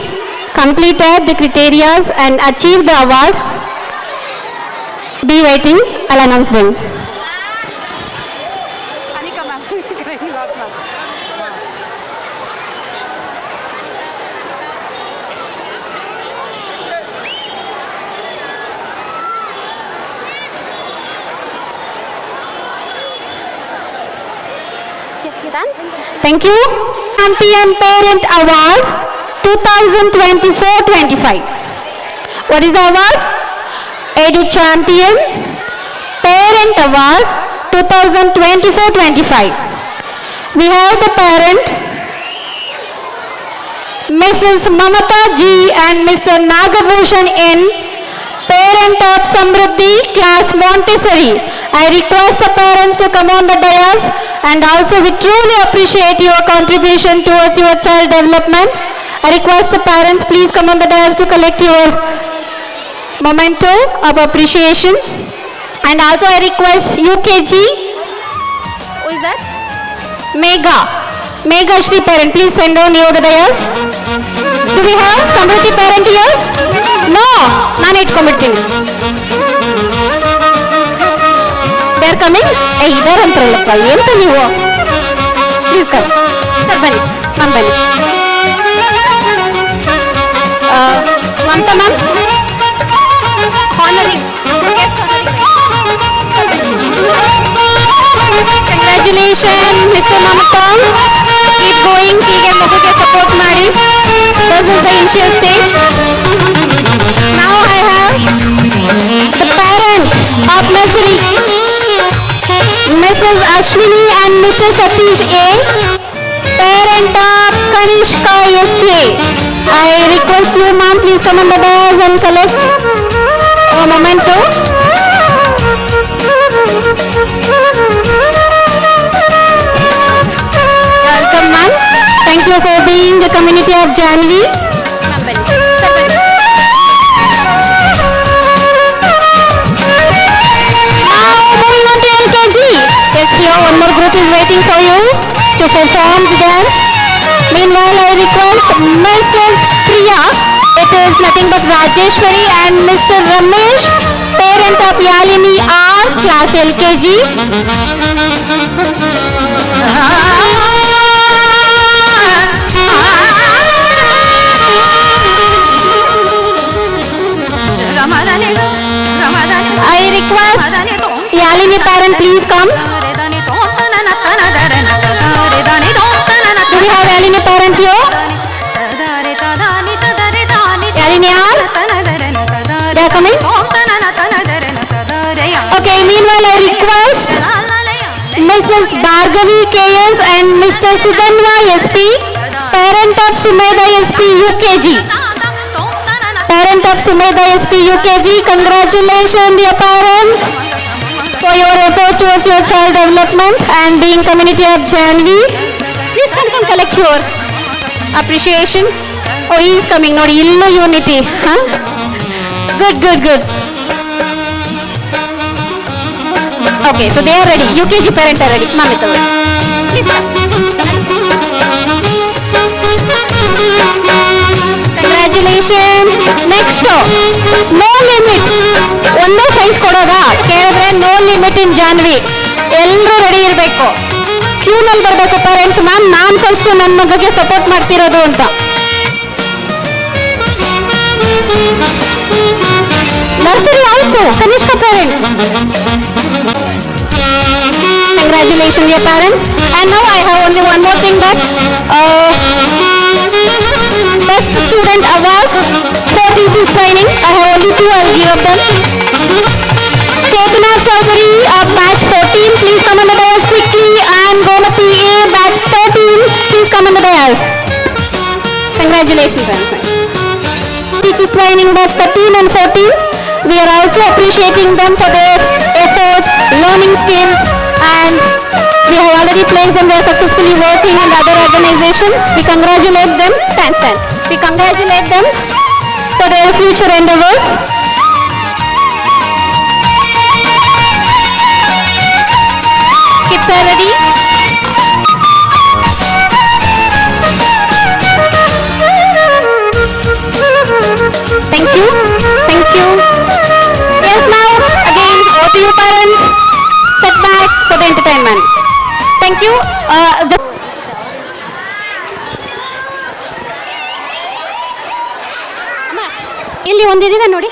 completed the criteria and achieved the award. Be waiting, I'll announce them. Thank you. Champion Parent Award 2024-25. What is the award? Edu Champion Parent Award 2024-25. We have the parent Mrs. Mamata G and Mr. Nagabhushan N, parent of Samruddhi class Montessori. I request the parents to come on the dais, and also we truly appreciate your contribution towards your child development. I request the parents please come on the dais to collect your memento of appreciation. And also I request UKG, who is that? Mega Shri parent, please send on you the dais. Do we have Samruddhi parent here? No, ನಾನು ಇಟ್ಕೊಂಡ್ಬಿಡ್ತೀನಿ. They are coming? ಇದಾರೆ ಅಂತಾರಲ್ಲಪ್ಪ, ಎಂತ ನೀವು? Please come. Sir ಬನ್ನಿ, ma'am ಬನ್ನಿ. Mamata ma'am, honoring guest honoring. Congratulations, Mr. Mamata. Keep going. ಹೀಗೆ ಮಗುಗೆ support ಮಾಡಿ. This is the initial stage. Now I have the parent of nursery, Mrs. Ashwini and Mr. Satish A, parent of Kanishka S.A. I request you, ma'am, please come on the dais and select a memento. Welcome, ma'am. Thank you for being the community of Janvi. Yes, here one more group is waiting for you to perform the dance. Meanwhile, I request Mrs. Priya, it is nothing but Rajeshwari, and Mr. Ramesh, parent of Yalini R, class LKG. I request Yalini parent, please come. Do we have Yalini parent here? Yalini R? They are coming? Okay, meanwhile I request Mrs. Bhargavi KS and Mr. Sudanva SP, parent of Sumedha SP UKG. Parent of Sumedha SP UKG, congratulations dear parents for your effort towards your child development and being community of Janvi. Please come collect your appreciation. Oh, he is coming. Nodi, illu unity. Huh? Good. Okay, so they are ready. UKG parents are ready. Mamita. Congratulations. Next, no limit. ಒಂದೇ size ಕೊಡೋದಾ ಕೇಳಿದ್ರೆ no limit in Janhvi. ಎಲ್ಲರೂ ready ಇರಬೇಕು. ಕ್ಯೂನಲ್ಲಿ ಬರಬೇಕು parents. Ma'am, ನಾನು first ನನ್ನ ಮಗುಗೆ support ಮಾಡ್ತಿರೋದು ಅಂತ. ನರ್ಸರಿ ಆಯ್ತು, ಕನಿಷ್ಠ parent. Congratulations dear parents. And now I have only one more thing, that best student award for thesis training. I have only two, I'll give up them. Chetna Chaudhary of batch 14. Congratulations, teachers training batch 13 and 14. We are also appreciating them for their efforts, learning skills, and we have already placed them. They are successfully working in other organizations. We congratulate them. Stand. We congratulate them for their future endeavors. Kids are ready. Thank you. Yes, now again over to you parents. Set back for the entertainment. Thank you. ಇಲ್ಲಿ ಒಂದಿದೆ ನೋಡಿ.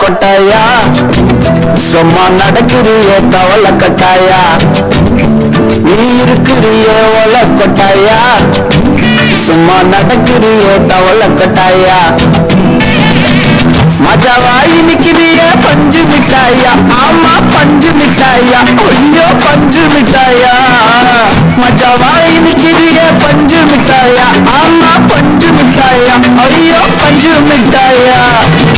கொட்டாயா சும்மா நடக்கிறிய தவள கட்டாயா நீ இருக்கிறிய ஒல கொட்டாயா சும்மா நடக்கிறிய தவள கட்டாயா மஜாவாய் நிக்கிறிய பஞ்சு மிட்டாயா ஆமா பஞ்சு மிட்டாயா ஐயோ பஞ்சு மிட்டாயா மஜாவாய் நிக்கிறிய பஞ்சு மிட்டாயா ஆமா பஞ்சு மிட்டாயா ஐயோ பஞ்சு மிட்டாயா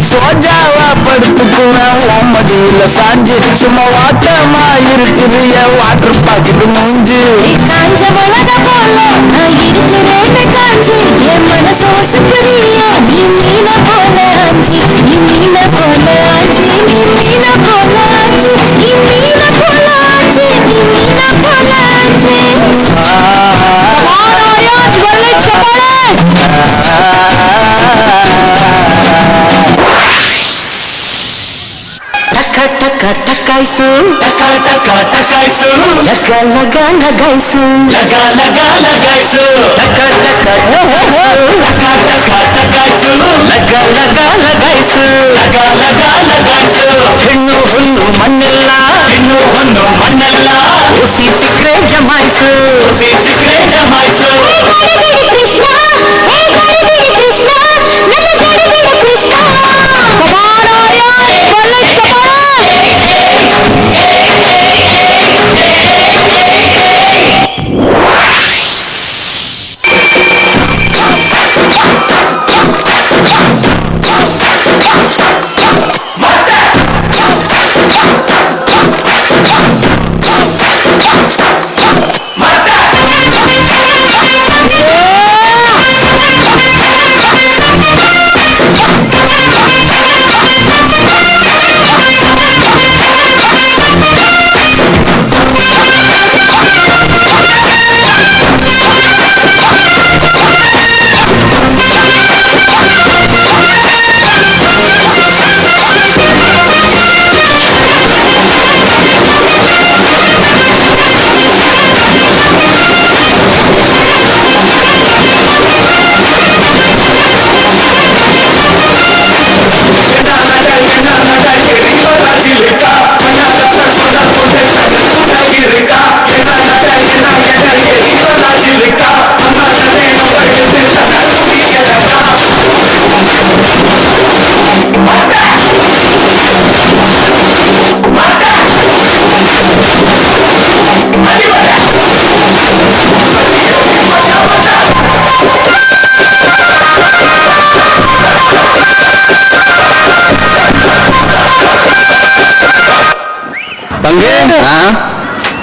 சோஜாவா படுத்துக்குவேன் மடியில சாஞ்சு சும்மா வாட்டமா இருக்கிறிய வாட்டர் பாக்கெட் மூஞ்சு காஞ்ச மிளகா போல நான் இருக்கிறேன்னு காஞ்சு என் மனச வசக்குறிய நீ மீன போல ஆச்சு நீ மீன போல ஆச்சு நீ மீன போல ஆச்சு நீ மீன போல ஆச்சு நீ மீன போல ஆச்சு ಟಕಾಯ್ಸು ಟಕಾಯ್ಸು ಲಗ ಲಗಾಯ್ಸು ಲಗಾಯ್ಸು ಟಕಾಯ್ಸು ಲಗ ಲಗಾಯ್ಸು ಹೆಣ್ಣು ಹುಣ್ಣು ಮಣ್ಣೆಲ್ಲ ಉಸಿ ಸಿಕ್ರೆ ಜಮಾಯ್ಸು ಕೃಷ್ಣ ಕೃಷ್ಣ ನನ್ನ Krishna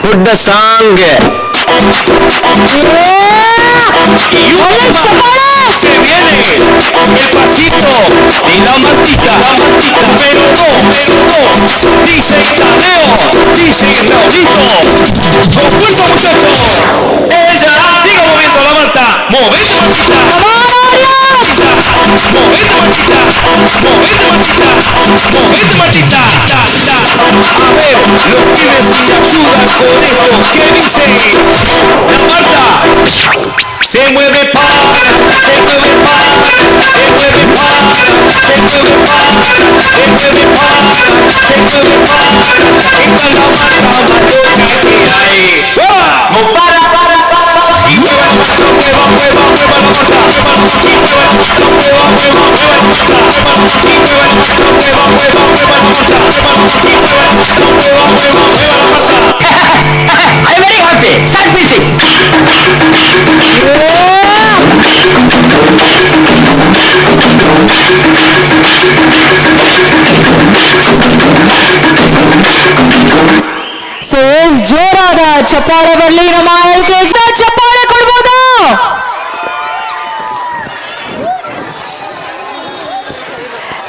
Put the song. Se viene el pasito y la matica, pero no, dice Tadeo, dice Raulito, con fuerza muchachos, ella sigue moviendo la mata, movete matita, movete matita, movete matita, movete matita, A ver, los pibes y la ayudan con esto que dice la Marta. Se mueve para, se mueve para, se mueve para, se mueve para, se mueve para, se mueve para. Esta es la Marta Matona que hay. ¡No para! Y mueva la Marta, mueva la Marta. Y mueva la Marta, mueva la Marta. Y mueva la Marta, mueva la Marta. Y mueva la Marta, I'm very happy. Start music. So ಜೋರಾದ ಚಪ್ಪಾಳೆ ಬರಲಿ ನಮ್ಮ LKG ಚಪ್ಪಾಳೆ ಕೊಡ್ಬೋದು.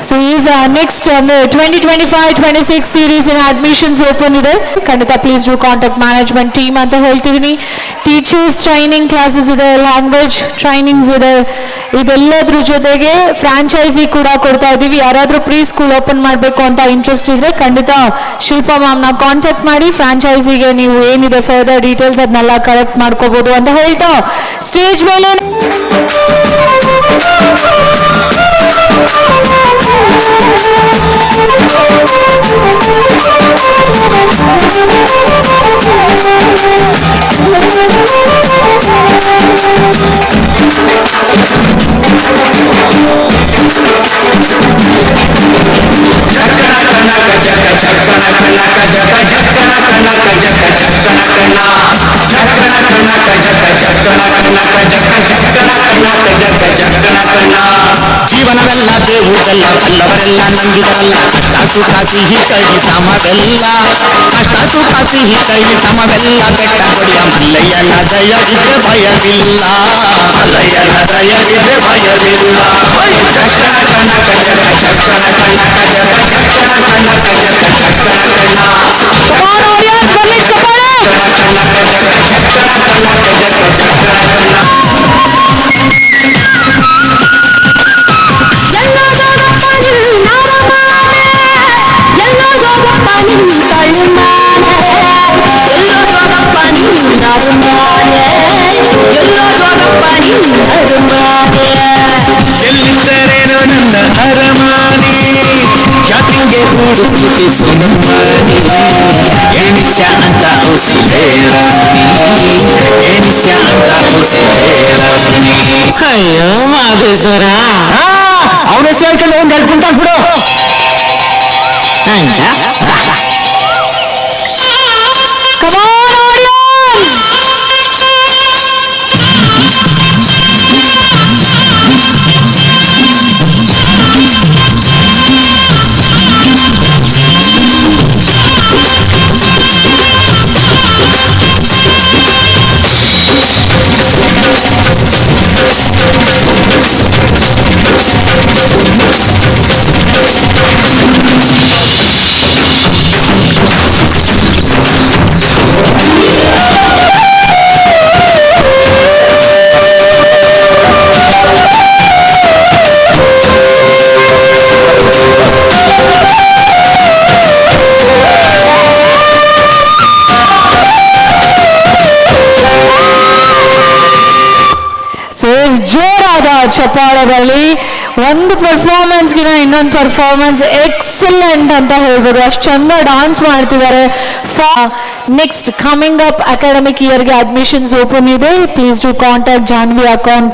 So is next on the 2025-26 series in admissions open ಇದೆ. ಖಂಡಿತ please do contact management team ಅಂತ ಹೇಳ್ತಿದ್ದೀನಿ. ಟೀಚರ್ಸ್ ಟ್ರೈನಿಂಗ್ ಕ್ಲಾಸಸ್ ಇದೆ, ಲ್ಯಾಂಗ್ವೇಜ್ ಟ್ರೈನಿಂಗ್ಸ್ ಇದೆ. ಇದೆಲ್ಲದ್ರ ಜೊತೆಗೆ ಫ್ರಾಂಚೈಸಿ ಕೂಡ ಕೊಡ್ತಾ ಇದ್ದೀವಿ. ಯಾರಾದರೂ ಪ್ರೀ ಸ್ಕೂಲ್ ಓಪನ್ ಮಾಡಬೇಕು ಅಂತ ಇಂಟ್ರೆಸ್ಟ್ ಇದ್ರೆ ಖಂಡಿತ ಶಿಲ್ಪಾ ಮ್ಯಾಮ್ನ ಕಾಂಟ್ಯಾಕ್ಟ್ ಮಾಡಿ ಫ್ರಾಂಚೈಸಿಗೆ ನೀವು ಏನಿದೆ ಫರ್ದರ್ ಡೀಟೇಲ್ಸ್ ಅದನ್ನೆಲ್ಲ ಕಲೆಕ್ಟ್ ಮಾಡ್ಕೋಬಹುದು ಅಂತ ಹೇಳ್ತಾ ಸ್ಟೇಜ್ ಮೇಲೆ ಜೀವನವೆಲ್ಲ ಬೇವುದೆಲ್ಲ ಬಲ್ಲವರೆಲ್ಲ ನಂಬಿದರಲ್ಲ ಕಷ್ಟ ಸುಖ ಸಿಹಿ ಕಹಿ ಸಮವೆಲ್ಲ ಕಷ್ಟ ಸುಖ ಸಿಹಿ ಕಹಿ ಸಮವೆಲ್ಲ ಬೆಟ್ಟ ಕೊಡಿಯ ಮಲ್ಲಯ್ಯನ ದಯವಿದ್ರೆ ಭಯವಿಲ್ಲ ಮಲ್ಲಯ್ಯನ ದಯವಿದ್ರೆ ಭಯವಿಲ್ಲ ಚಕ್ಕಣ ಕಣಕ ಜಕ ಚಕ್ಕಣ ಕಣಕ ಜಕ ಚಕ್ಕಣ ಕಣಕ ಜಕ ಚಕ್ಕಣ ಕಣ ಎಲ್ಲಿದ್ದರೇನೋ ನನ್ನ ಅರಮಾನೆ ಯಾತಿಗೆ ಹುಡುಕಿ ಸುಮ್ಮನೆ ಎನಿಸ್ಯ ಅಂತ ಉಸಿ ಹೇಳವನಿ ಎನಿಸ್ಯ ಅಂತ ಉಸಿ ಹೇಳವನಿ ಅಯ್ಯೋ ಮಾದೇಶ್ವರ ಅವನ ಹೆಸರು ಹೇಳ್ಕೊಂಡು ಒಂದು ಎರಡು ಕುಂತ ಬಿಡು ಅಂತ ಜೋರಾದ ಚಪ್ಪಾಳದಲ್ಲಿ ಒಂದು ಪರ್ಫಾರ್ಮೆನ್ಸ್ಗಿನ ಇನ್ನೊಂದು ಪರ್ಫಾರ್ಮೆನ್ಸ್ ಎಕ್ಸಲೆಂಟ್ ಅಂತ ಹೇಳ್ಬೋದು. ಅಷ್ಟು ಚಂದ ಡಾನ್ಸ್ ಮಾಡ್ತಿದ್ದಾರೆ. ನೆಕ್ಸ್ಟ್ ಕಮಿಂಗ್ ಅಪ್ ಅಕಾಡೆಮಿಕ್ ಇಯರ್ಗೆ ಅಡ್ಮಿಷನ್ಸ್ ಓಪನ್ ಇದೆ. Please to contact Janvi account.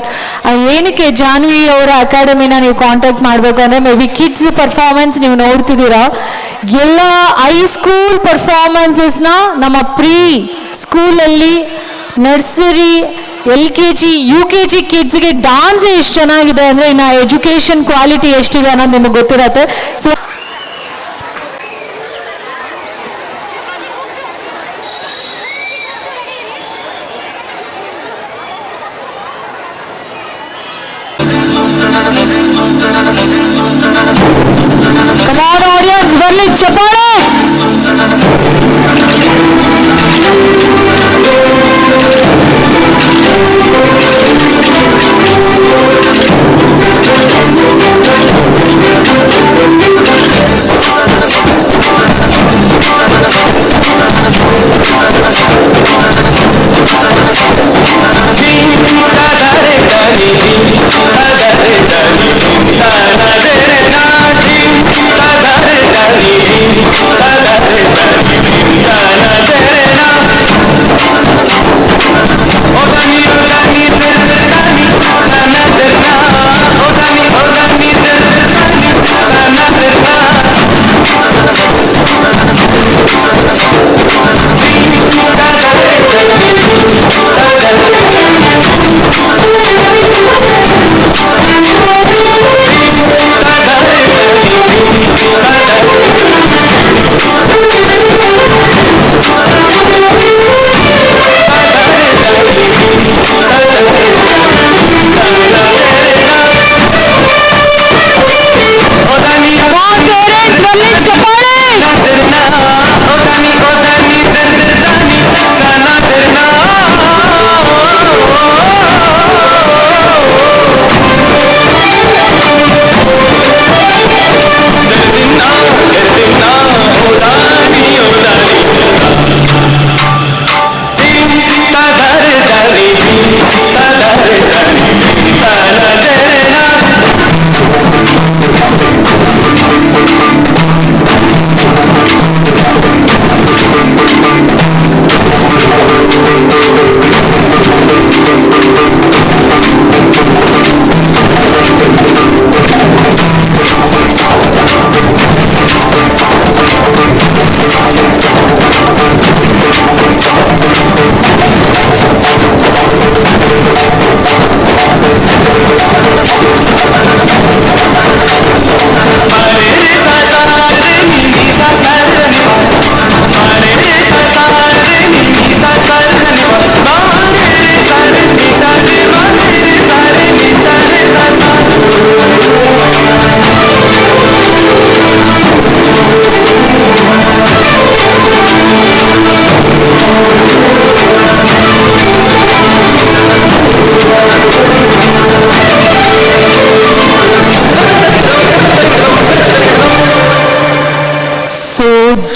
ಏನಕ್ಕೆ ಜಾನ್ವಿ ಅವರ ಅಕಾಡೆಮಿನ ನೀವು ಕಾಂಟ್ಯಾಕ್ಟ್ ಮಾಡಬೇಕು ಅಂದರೆ ಮೇ ಬಿ ಕಿಡ್ಸ್ ಪರ್ಫಾರ್ಮೆನ್ಸ್ ನೀವು ನೋಡ್ತಿದ್ದೀರಾ. ಎಲ್ಲ ಹೈಸ್ಕೂಲ್ ಪರ್ಫಾರ್ಮೆನ್ಸಸ್ನ ನಮ್ಮ ಪ್ರೀ ಸ್ಕೂಲಲ್ಲಿ ನರ್ಸರಿ LKG UKG ಕಿಡ್ಸ್ಗೆ ಡಾನ್ಸ್ ಎಷ್ಟು ಚೆನ್ನಾಗಿದೆ ಅಂದರೆ ಇನ್ನು ಎಜುಕೇಷನ್ ಕ್ವಾಲಿಟಿ ಎಷ್ಟಿದೆ ಅನ್ನೋದು ನಿಮಗೆ ಗೊತ್ತಿರತ್ತೆ. ಸೊ ಕಮಾನ್ ಆಡಿಯನ್ಸ್ ಬರಲಿ ಚಪ್ಪಾಳೆ.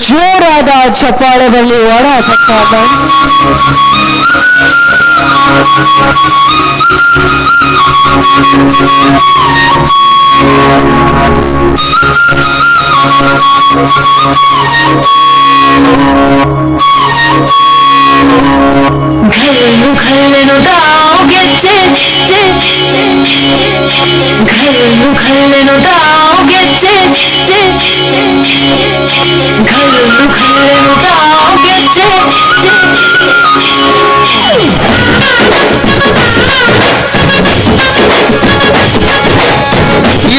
ಜೋರಾದ ಚಪ್ಪಾಳೆ ಬರಲಿ. What a performance. घरेलू घरेलू दाओगे घरेलू घरेलू दाओगे घरेलू घरेलू दाओगे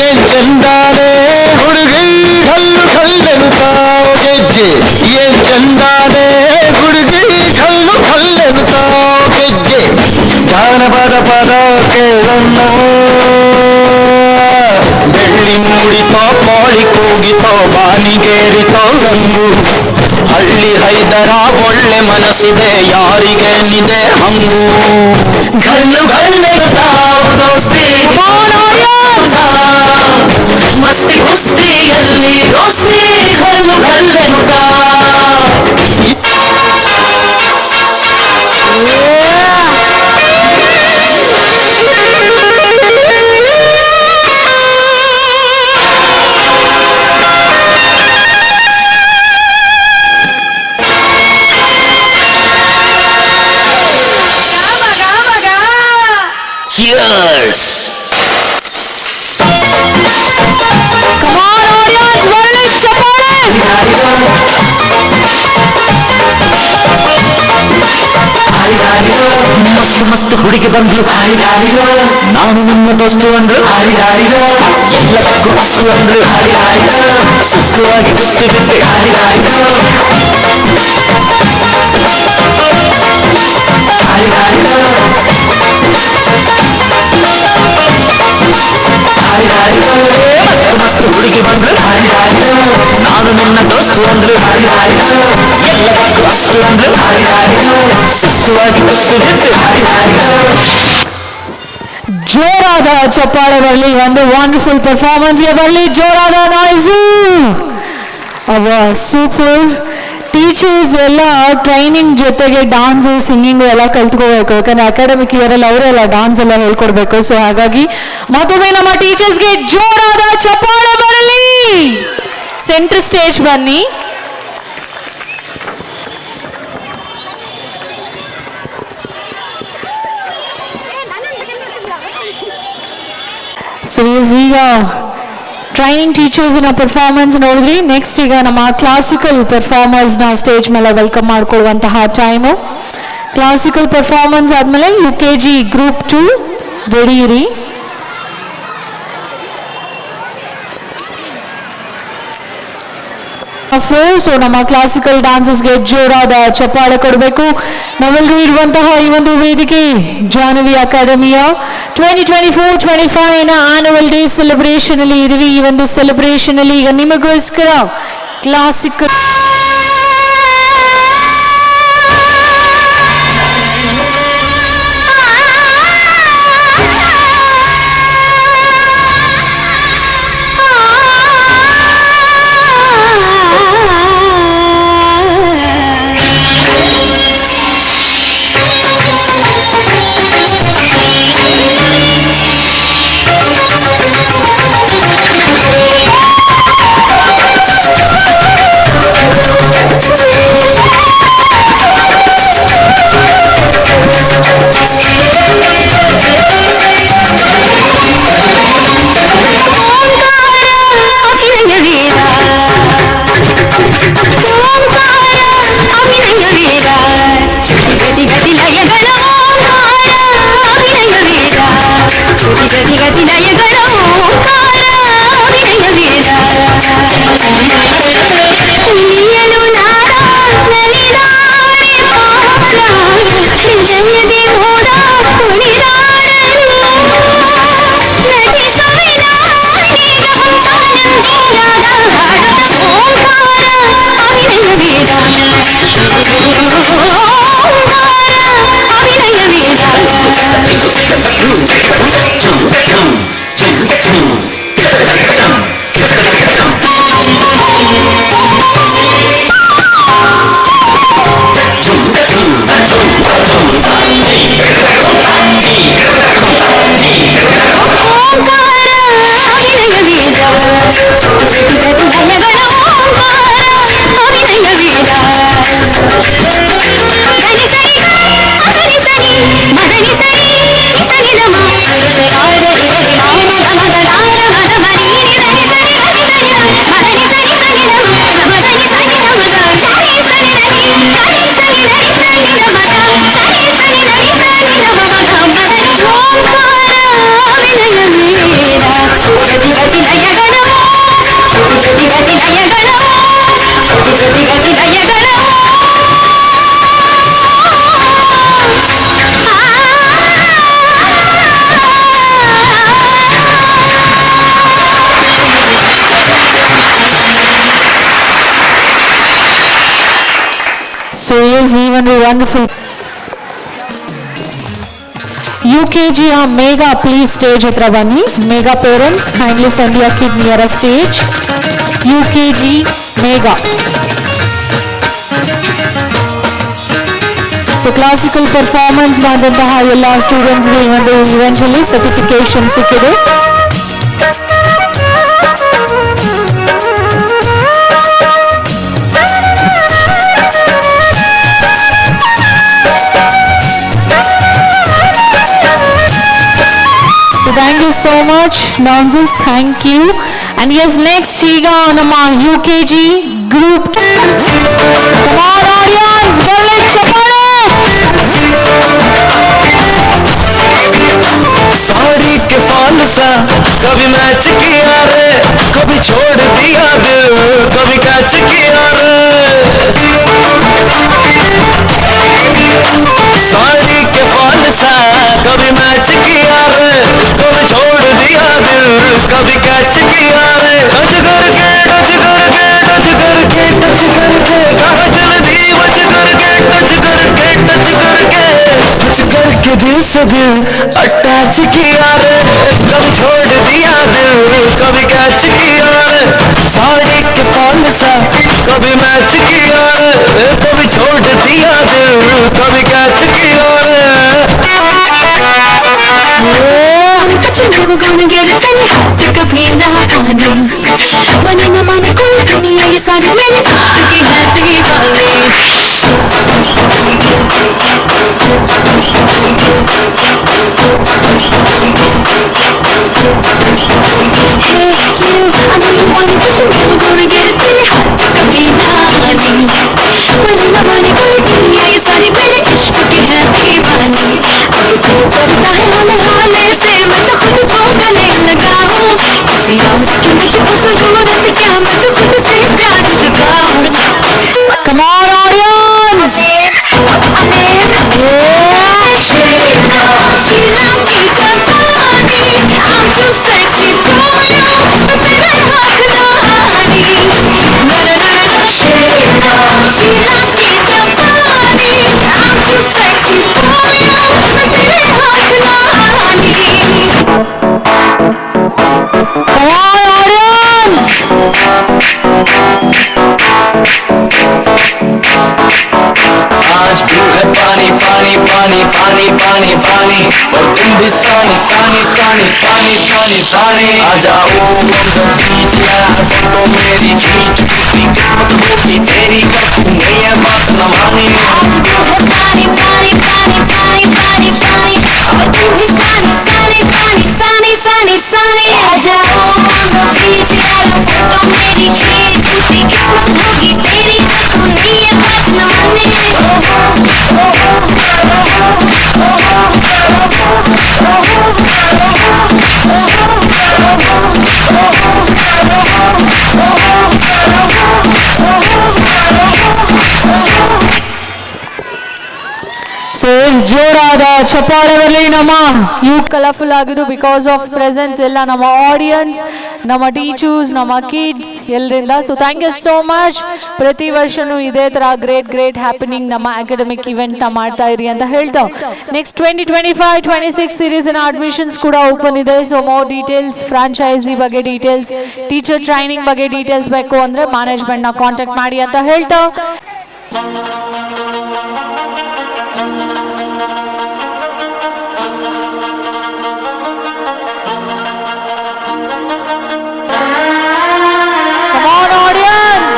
ಏನ್ ಚಂದಾನೆ ಹುಡುಗಿ ಕಲ್ಲು ಕಲ್ಲೆನುತ್ತಾವು ಗೆಜ್ಜೆ ಏನ್ ಚಂದಾನೆ ಹುಡುಗಿ ಕಲ್ಲು ಕಲ್ಲೆನುತ್ತಾವು ಗೆಜ್ಜೆ ಜಾನಪದ ಪದ ಕೇಳಣ್ಣವು ಬೆಳ್ಳಿ ಮೂಡಿತೋ ಕೋಳಿ ಕೂಗಿತೋ ಬಾನಿಗೇರಿತೋ ರಂಗು ಹಳ್ಳಿ ಹೈದರ ಒಳ್ಳೆ ಮನಸ್ಸಿದೆ ಯಾರಿಗೇನಿದೆ ಹಂಗು घरेलू घरेलू दाओ दोस्ती मस्ती कुस्तिಯಲ್ಲಿ ದೋಸ್ತಿ घरेलू घरेलू Cheers! ಮಸ್ತ್ ಮಸ್ತ್ ಹುಡುಗಿ ಬಂದ್ಲು ನಾನು ನಿಮ್ಮ ದೋಸ್ತು ಅಂದ್ರು ಎಲ್ಲಕ್ಕೂ ಅಷ್ಟು ಅಂದ್ರು ಸುಸ್ತುವಾಗಿ ಕುಸ್ತಿ ಬಿಟ್ಟೆ ಮಸ್ತ್ ಹುಡುಗಿ ಬಂದ್ರು ನಾನು ನಿನ್ನ ದೋಸ್ತು ಅಂದ್ರು ಎಲ್ಲಕ್ಕೂ ಅಷ್ಟು ಅಂದ್ರು ಸುಸ್ತುವಾಗಿ ಕುಸ್ತಿ ಬಿಟ್ಟು ಜೋರಾದ ಚಪ್ಪಾಳೆ ಬರಲಿ. ಒಂದು ವಂಡರ್ಫುಲ್ ಪರ್ಫಾರ್ಮೆನ್ಸ್ಗೆ ಬರಲಿ. ಜೋರಾದ ನಾಯ್ಸು. ಅವ ಸೂಪರ್. ಟೀಚರ್ಸ್ ಎಲ್ಲ ಟ್ರೈನಿಂಗ್ ಜೊತೆಗೆ ಡಾನ್ಸು ಸಿಂಗಿಂಗು ಎಲ್ಲ ಕಲ್ತ್ಕೋಬೇಕು. ಯಾಕಂದ್ರೆ ಅಕಾಡೆಮಿಕ್ ಇಯರಲ್ಲಿ ಅವರೆಲ್ಲ ಡಾನ್ಸ್ ಎಲ್ಲ ಹೇಳ್ಕೊಡ್ಬೇಕು. ಸೊ ಹಾಗಾಗಿ ಮತ್ತೊಮ್ಮೆ ನಮ್ಮ ಟೀಚರ್ಸ್ಗೆ ಜೋರಾದ ಚಪ್ಪಾಳೆ ಬರಲಿ. ಸೆಂಟ್ರ್ ಸ್ಟೇಜ್ ಬನ್ನಿ. ಸೊ ಈಗ ಟ್ರೈನಿಂಗ್ ಟೀಚರ್ಸ್ನ ಪರ್ಫಾರ್ಮೆನ್ಸ್ ನೋಡಿದ್ರಿ. ನೆಕ್ಸ್ಟ್ ಈಗ ನಮ್ಮ ಕ್ಲಾಸಿಕಲ್ ಪರ್ಫಾರ್ಮರ್ಸ್ನ ಸ್ಟೇಜ್ ಮೇಲೆ ವೆಲ್ಕಮ್ ಮಾಡ್ಕೊಳ್ಳುವಂತಹ ಟೈಮು. ಕ್ಲಾಸಿಕಲ್ ಪರ್ಫಾರ್ಮೆನ್ಸ್ ಆದಮೇಲೆ UKG ಗ್ರೂಪ್ 2 ರೆಡಿ ಇರಿ. ಸೊ ನಮ್ಮ ಕ್ಲಾಸಿಕಲ್ ಡಾನ್ಸಸ್ಗೆ ಜೋರಾದ ಚಪ್ಪಾಳೆ ಕೊಡಬೇಕು. ನಾವೆಲ್ಲರೂ ಇರುವಂತಹ ಈ ಒಂದು ವೇದಿಕೆ ಜಾಹ್ನವಿ ಅಕಾಡೆಮಿಯ 2024-25 ಆನ್ಯುವಲ್ ಡೇ ಸೆಲೆಬ್ರೇಷನ್ ಅಲ್ಲಿ ಇದೀವಿ. ಈ ಒಂದು ಸೆಲೆಬ್ರೇಷನ್ ಅಲ್ಲಿ ಈಗ ನಿಮಗೋಸ್ಕರ ಕ್ಲಾಸಿಕಲ್ ಒಂದು wonderful. UKG Megha please stage ಹತ್ರ ಬನ್ನಿ. Megha parents kindly send your kid near a stage. UKG Megha. So classical performance ಮಾಡಿದಂತಹ ಎಲ್ಲ ಸ್ಟೂಡೆಂಟ್ಸ್ಗೆ ಈ ಒಂದು ಇವೆಂಚುಲಿ ಸರ್ಟಿಫಿಕೇಶನ್ ಸಿಕ್ಕಿದೆ. So thank you so much, dancers. Thank you. And yes, next ಈಗ ನಮ್ಮ UKG group. Come on audience, ಬರಲಿ ಚಪ್ಪಾಳೆ. साड़ी के फॉल सा कभी मैच किया रे, कभी छोड़ दिया दिल, कभी कैच किया रे. साड़ी के फॉल सा कभी मैच किया रे, कभी छोड़ दिया दिल, कभी कैच किया रे. टच करके टच करके टच करके टच करके कहा जल्दी बच करके टच करके टच करके टच करके दिल से दिल अटैच किया रे, कभी छोड़ दिया दिल, कभी कैच किया रे. साड़ी के फॉल सा कभी मैच किया रे, कभी छोड़ दिया दिल, कभी कैच किया रे. We're gonna get it any hot, pick up in the hot morning. When in the morning, cool, dunia ye sari mere hath ki bani. Hey you, I know you want it, but you never gonna get it any hot, pick up in the morning. When in the morning, cool, dunia ye sari mere ishq ki bani. चलता है हाले हाले से मैं तो खुद को गले लगाऊं, किसी और की मुझको जरूरत क्या, मैं तो खुद से प्यार जताऊं. Come on audience. शीला की जवानी, I'm too sexy for you, तेरे हाथ ना हारी. शीला की जवानी, I'm too sexy for you, तेरे हाथ ना हारी. Come on audience. आज भी है पानी पानी पानी पानी पानी पानी, और तुम भी सानी सानी सानी सानी सानी सानी. आ जाओ on the beach यार, तो मेरी चीज टूटी किस्मत होगी तेरी, कर दूंगी ये बात न मानी. आज भी है पानी पानी पानी पानी पानी पानी, और तुम भी सानी सानी सानी सानी सानी सानी. आ जाओ on the beach यार, तो मेरी चीज टूटी किस्मत होगी तेरी, कर दूंगी ये बात न मानी. ಸೊ ಜೋರಾದ ಚಪ್ಪಾಳೆ ಬರಲಿ. ನಮ್ಮ ಯೂತ್ ಕಲರ್ಫುಲ್ ಆಗಿದ್ದು ಬಿಕಾಸ್ ಆಫ್ ಪ್ರೆಸೆನ್ಸ್ ಎಲ್ಲ ನಮ್ಮ ಆಡಿಯನ್ಸ್, ನಮ್ಮ ಟೀಚರ್ಸ್, ನಮ್ಮ ಕಿಡ್ಸ್ ಎಲ್ಲರಿಂದ. So thank you so much. ಪ್ರತಿ ವರ್ಷನೂ ಇದೇ ಥರ ಗ್ರೇಟ್ ಗ್ರೇಟ್ ಹ್ಯಾಪನಿಂಗ್ ನಮ್ಮ ಅಕಾಡೆಮಿಕ್ ಇವೆಂಟ್ನ ಮಾಡ್ತಾ ಇರಿ ಅಂತ ಹೇಳ್ತಾ, ನೆಕ್ಸ್ಟ್ 2025-26 ಸೀರೀಸಿನ ಅಡ್ಮಿಷನ್ಸ್ ಕೂಡ ಓಪನ್ ಇದೆ. ಸೊ ಮೋರ್ ಡೀಟೇಲ್ಸ್, ಫ್ರಾಂಚೈಸಿ ಬಗ್ಗೆ ಡೀಟೇಲ್ಸ್, ಟೀಚರ್ ಟ್ರೈನಿಂಗ್ ಬಗ್ಗೆ ಡೀಟೇಲ್ಸ್ ಬೇಕು ಅಂದರೆ ಮ್ಯಾನೇಜ್ಮೆಂಟ್ನ ಕಾಂಟ್ಯಾಕ್ಟ್ ಮಾಡಿ ಅಂತ ಹೇಳ್ತಾ, come on audience.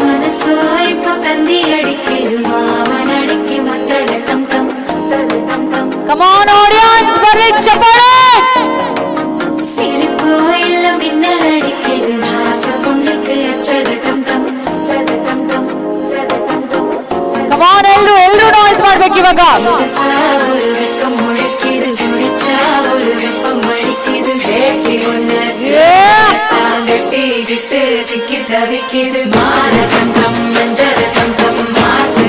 ಮನಸ್ಸು ಇಪ್ಪ ತಂದಿ ಅಡಿಕೆದು ಮಾವನ ಅಡಿಕೆ ಮತ್ತಲ ಟಮ್ ಟಮ್ ಟಮ್ ಟಮ್. Come on audience, ಬರ್ರಿ ಚಪ್ಪಾಳೆ. ಸಿರಿಪು ಇಲ್ಲ ಮಿನ್ನಲ ಅಡಿಕೆದು ಹಾಸ ಪುಣ್ಯಕ್ಕೆ ಅಚ್ಚದ ಟಮ್ ಟಮ್ ಟಮ್ ಟಮ್ ಟಮ್ ಟಮ್. Come on ಎಲ್ಲರೂ ನಾಯ್ಸ್ ಮಾಡ್ಬೇಕು ಇವಾಗ. ಸಾವರು ವೆಕ್ಕ ಮುಳುಕಿದು ಗುಡಿಚಾವರು ವೆಪ್ಪ ಮಡಿಕಿದು ಗಟ್ಟಿ ಉನ್ನಸಿ ಗಟ್ಟಿ ಗಿಟ್ಟು ಸಿಕ್ಕಿ ತವಿಕಿದು ಮಾರ ಟಮ್ ಟಮ್ ಮಂಜರ ಟಮ್ ಟಮ್ ಮಾತು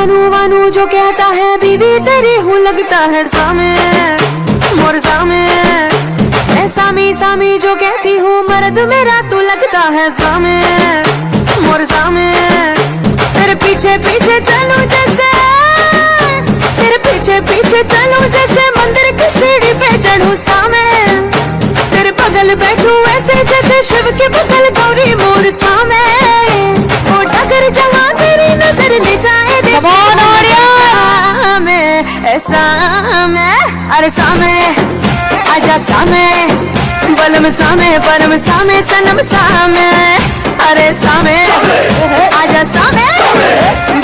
जानू वानू जो कहता है बीवी तेरी हूँ लगता है सामे मोर सामे। मैं सामी सामी जो कहती हूँ मर्द मेरा तू लगता है सामे मोर सामे। तेरे पीछे पीछे चलूं जैसे तेरे पीछे पीछे चलूं जैसे मंदिर की सीढ़ी पे चढ़ूं सामे। तेरे बगल बैठूं ऐसे जैसे शिव के बगल गौरी मोर सामे। ओ डगर जहाँ तेरी नजर ले जाए सामे ऐसा में अरे सामे आजा सामे बलम सामे परम सामे सनम सामे। अरे सामे आजा सामे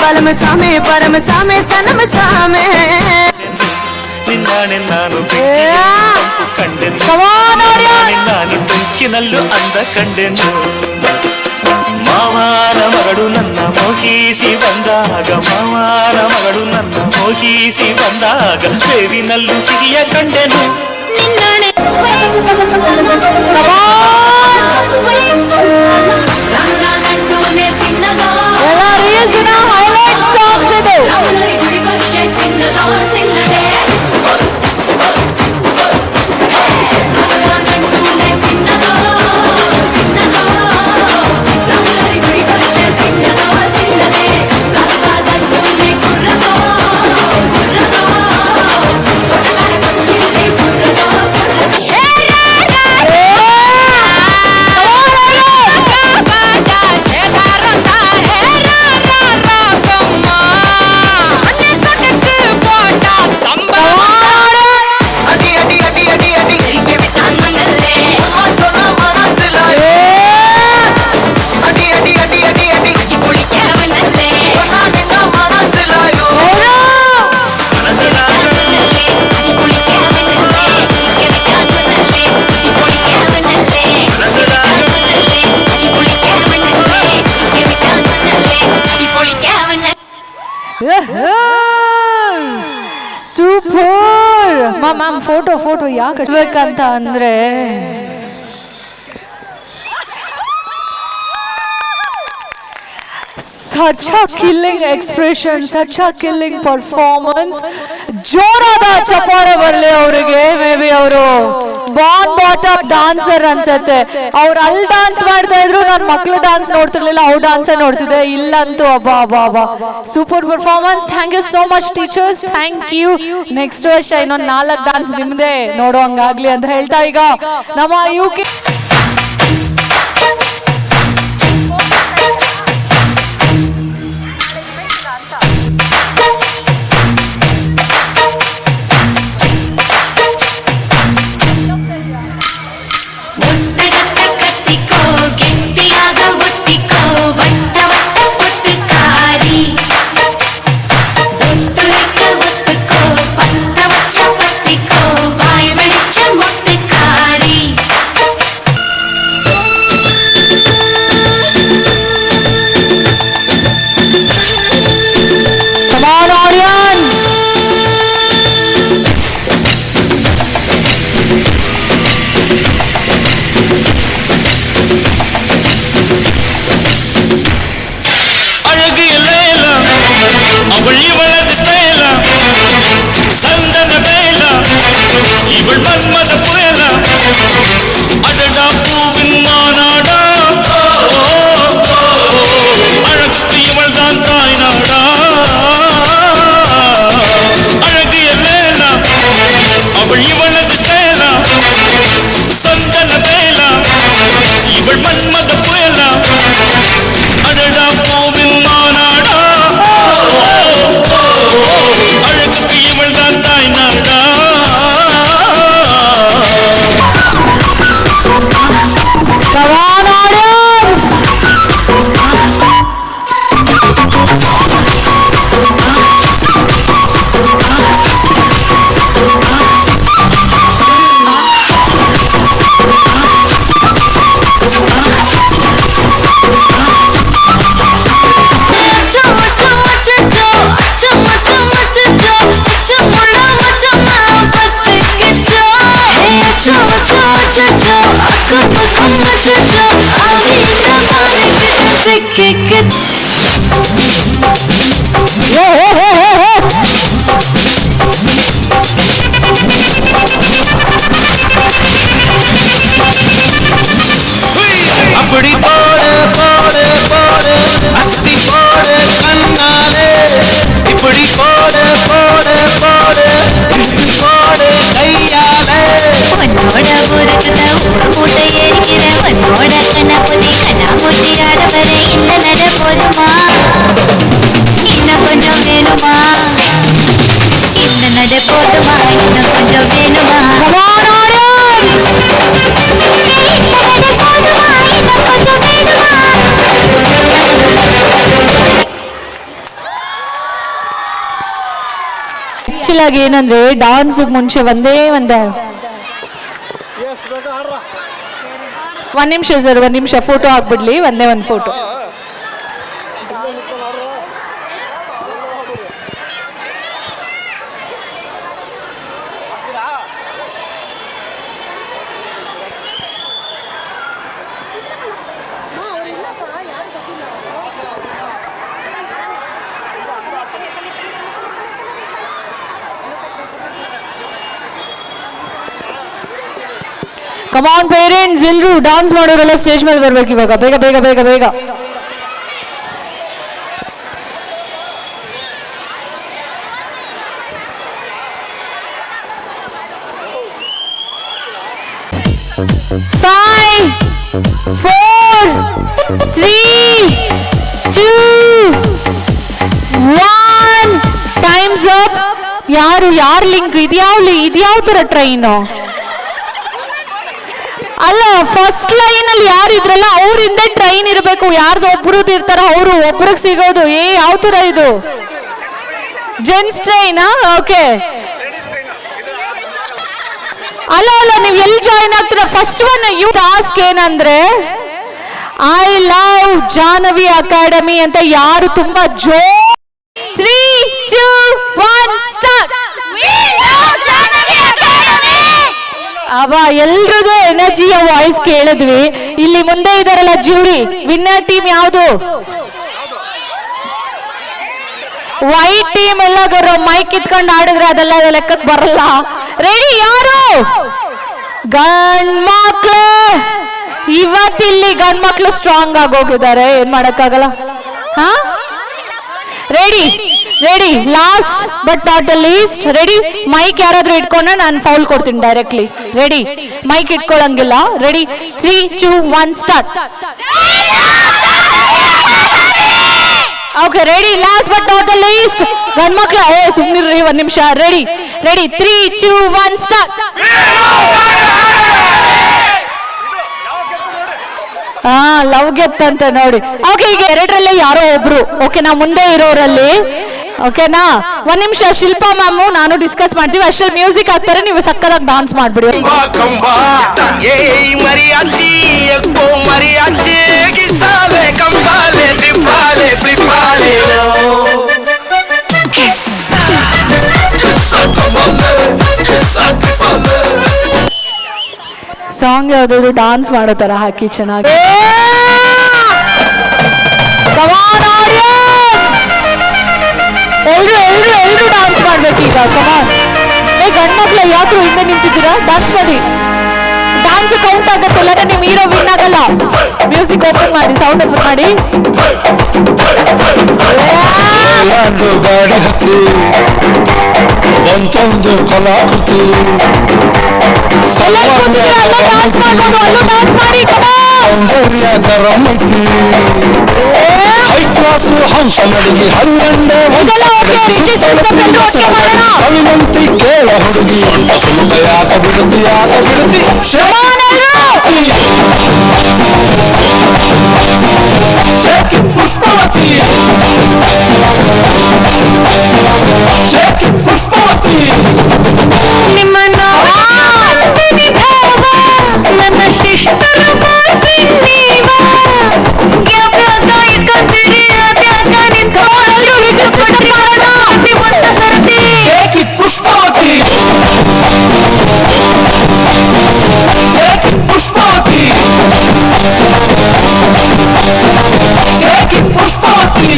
बलम सामे परम सामे सनम सामे। ನಿನ್ನಾನೆ ನಾನು ಕಂಡೆನು ನಿನ್ನಾನೆ ಬೆಂಕಿನಲ್ಲೂ ಅಂದ ಕಂಡೆನು. ಮಾವನ ಮಗಳು ನನ್ನ ಮೋಹಿಸಿ ಬಂದಾಗ ಮಾವನ ಮಗಳು ನನ್ನ ಮೋಹಿಸಿ ಬಂದಾಗ ಬೇವಿನಲ್ಲೂ ಸಿಹಿಯ ಕಂಡೆನು. ನಿನ್ನಾನೆ ಎಲ್ಲ ರೀಲ್ಸಿನ ಹೈಲೈಟ್ ಸಾಂಗ್ಸ್ ಇದು. ಸೂಪರ್ ಮ್ಯಾಮ್ ಫೋಟೋ ಯಾಕೆ ಹಚ್ಬೇಕಂತ ಅಂದ್ರೆ such a killing expression, such a killing performance. ಜೋರಾದ ಚಪ್ಪಾಳೆ ಬರಲಿ ಅವರಿಗೆ. ಮೇ ಬಿ ಅವರು ಬಾನ್ ಬಾಟಮ್ ಡಾನ್ಸರ್ ಅನ್ಸತ್ತೆ. ಅವ್ರು ಅಲ್ಲಿ ಡಾನ್ಸ್ ಮಾಡ್ತಾ ಇದ್ರು, ನನ್ನ ಮಕ್ಳು ಡಾನ್ಸ್ ನೋಡ್ತಿರ್ಲಿಲ್ಲ, ಅವ್ರು ಡಾನ್ಸ್ ನೋಡ್ತಿದ್ದೆ. ಇಲ್ಲಂತೂ ಅಬ್ಬಾ ಅಬ್ಬಾ ಅಬ್ಬಾ super performance. Thank you so much teachers, thank you. Next ವರ್ಷ ಇನ್ನೊಂದು 4 ಡಾನ್ಸ್ ನಿಮ್ದೇ ನೋಡುವಂಗಾಗ್ಲಿ ಅಂತ ಹೇಳ್ತಾ ಈಗ ನಮ್ಮ UK Yo, ಆಕ್ಚುಲ್ ಆಗಿ ಏನಂದ್ರೆ ಡಾನ್ಸ್ ಮುಂಚೆ ಒಂದ್ ನಿಮಿಷ ಸರ್, 1 ನಿಮಿಷ ಫೋಟೋ ಹಾಕ್ಬಿಡ್ಲಿ, ಒಂದೇ ಒಂದು ಫೋಟೋ. ಕಮಾನ್ ಪೇರೆಂಟ್ಸ್, ಎಲ್ರು ಡಾನ್ಸ್ ಮಾಡೋರೆಲ್ಲ ಸ್ಟೇಜ್ ಮೇಲೆ ಬರ್ಬೇಕು ಇವಾಗ, ಬೇಗ ಬೇಗ ಬೇಗ ಬೇಗ. Five, 4, 3, 2, 1. Time's up. ಯಾರ್ ಲಿಂಕ್ ಇದ್ಯಾವ ತರ ಟ್ರೈನು? ಅಲ್ಲ, ಫಸ್ಟ್ ಲೈನ್ ಅಲ್ಲಿ ಯಾರಿದ್ರಲ್ಲ ಅವರಿಂದ ಟ್ರೈನ್ ಇರಬೇಕು. ಯಾರ್ದು ಒಬ್ರದ್ದು ಇರ್ತಾರ ಅವರು ಒಬ್ರಿಗೆ ಸಿಗೋದು. ಯಾವ ತರ ಇದು? ಜೆಂಟ್ಸ್ ಟ್ರೈನಾ? ಓಕೆ. ಅಲ್ಲ ನೀವು ಎಲ್ಲಿ ಜಾಯಿನ್ ಆಗ್ತೀರಾ? ಫಸ್ಟ್ ಒನ್ ಯು ಟಾಸ್ಕ್ ಏನಂದ್ರೆ ಐ ಲವ್ ಜಾಹ್ನವಿ ಅಕಾಡೆಮಿ ಅಂತ ಯಾರು ತುಂಬಾ 3, 2, 1 ಸ್ಟಾರ್ಟ್. ಅವ ಎಲ್ರದು ಎನರ್ಜಿಯ ವಾಯ್ಸ್ ಕೇಳಿದ್ವಿ. ಇಲ್ಲಿ ಮುಂದೆ ಇದಾರಲ್ಲ ಜ್ಯೂರಿ, ವಿನ್ನರ್ ಟೀಮ್ ಯಾವುದು? White team. ಎಲ್ಲ ಮೈಕ್ ಇಟ್ಕೊಂಡು ಆಡಿದ್ರೆ ಅದೆಲ್ಲ ಲೆಕ್ಕಕ್ಕೆ ಬರಲ್ಲ. ರೆಡಿ? ಯಾರು? ಗಂಡ್ಮಕ್ಳು. ಇವತ್ತಿಲ್ಲಿ ಗಂಡ್ಮಕ್ಳು ಸ್ಟ್ರಾಂಗ್ ಆಗೋಗಿದ್ದಾರೆ, ಏನ್ ಮಾಡಕ್ಕಾಗಲ್ಲ. ಹಾ, ready ready. Last but not the least. Ready? Mic ಯಾರಾದ್ರೂ ಇಟ್ಕೊಂಡ್ರೆ ನಾನು ಫೌಲ್ ಕೊಡ್ತೀನಿ ಡೈರೆಕ್ಟ್ಲಿ. ರೆಡಿ? ಮೈಕ್ ಇಟ್ಕೊಳ್ಳಂಗಿಲ್ಲ. Ready? 3, 2, 1 start. Okay, ready. Last but not the least. ಗಂಡ್ಮಕ್ಳ ಸುಮ್ಮನಿರ್ರಿ 1 ನಿಮಿಷ. ರೆಡಿ? 3, 2, 1 ಸ್ಟಾರ್ಟ್. ಲವ್ ಗೆತ್ತಂತ ನೋಡಿ. ಓಕೆ, ಈಗ 2ರಲ್ಲೇ ಯಾರೋ ಒಬ್ರು. ಓಕೆ, ನಾ ಮುಂದೆ ಇರೋರಲ್ಲಿ. ಓಕೆನಾ? 1 ನಿಮಿಷ ಶಿಲ್ಪಾ ಮ್ಯಾಮು ನಾನು ಡಿಸ್ಕಸ್ ಮಾಡ್ತೀವಿ. ಅಷ್ಟೇ ಮ್ಯೂಸಿಕ್ ಹಾಕ್ತಾರೆ, ನೀವು ಸಕ್ಕದಾಗಿ ಡಾನ್ಸ್ ಮಾಡ್ಬಿಡಿ. ಸಾಂಗ್ ಯಾವ್ದಾದ್ರು ಡಾನ್ಸ್ ಮಾಡೋ ತರ ಹಾಕಿ ಚೆನ್ನಾಗಿ. ಎಲ್ರು ಡಾನ್ಸ್ ಮಾಡ್ಬೇಕು ಈಗ. ಕಮಾನ್. ಗಂಡ್ಮಕ್ಳ ಯಾಕ್ರು ಹಿಂದೆ ನಿಂತಿದ್ದೀರಾ? ಡಾನ್ಸ್ ಮಾಡಿ. ಡಾನ್ಸ್ ಕೌಂಟ್ ಆಗುತ್ತೆ, ಇಲ್ಲ ನಿಮ್ ಹೀರೋ ವಿನ್ ಆಗಲ್ಲ. ಮ್ಯೂಸಿಕ್ ಓಪನ್ ಮಾಡಿ, ಸೌಂಡ್ ಓಪನ್ ಮಾಡಿ. ಗಾಡಿ ಹತ್ತಿ ಒಂದೊಂದು ಕಲಾಕೃತಿ ಡಾನ್ಸ್ ಮಾಡ್ಬೋದು, ಅಲ್ಲೂ ಡಾನ್ಸ್ ಮಾಡಿ. ಸೌಂದರ್ಯ ಗರಮೈತಿ ಹೈ ಕ್ಲಾಸು ಹಂಸ ನಡಿಗೆ ಹಂಗಂಡೆ ಸವಿನಂತಿ ಕೇಳ ಹುಡುಗಿ ಸುಮ್ಮ ಯಾಕ ಬಿಡುತ್ತಿ ಶೇಖಿ ಪುಷ್ಪವತಿ ಶೇಖಿ ಪುಷ್ಪವತಿ ನಿಮ್ಮ ನನ್ನ ಶಿಷ್ಟರ ಪುಷ್ಪವತಿ ಪುಷ್ಪವತಿ ಪುಷ್ಪವತಿ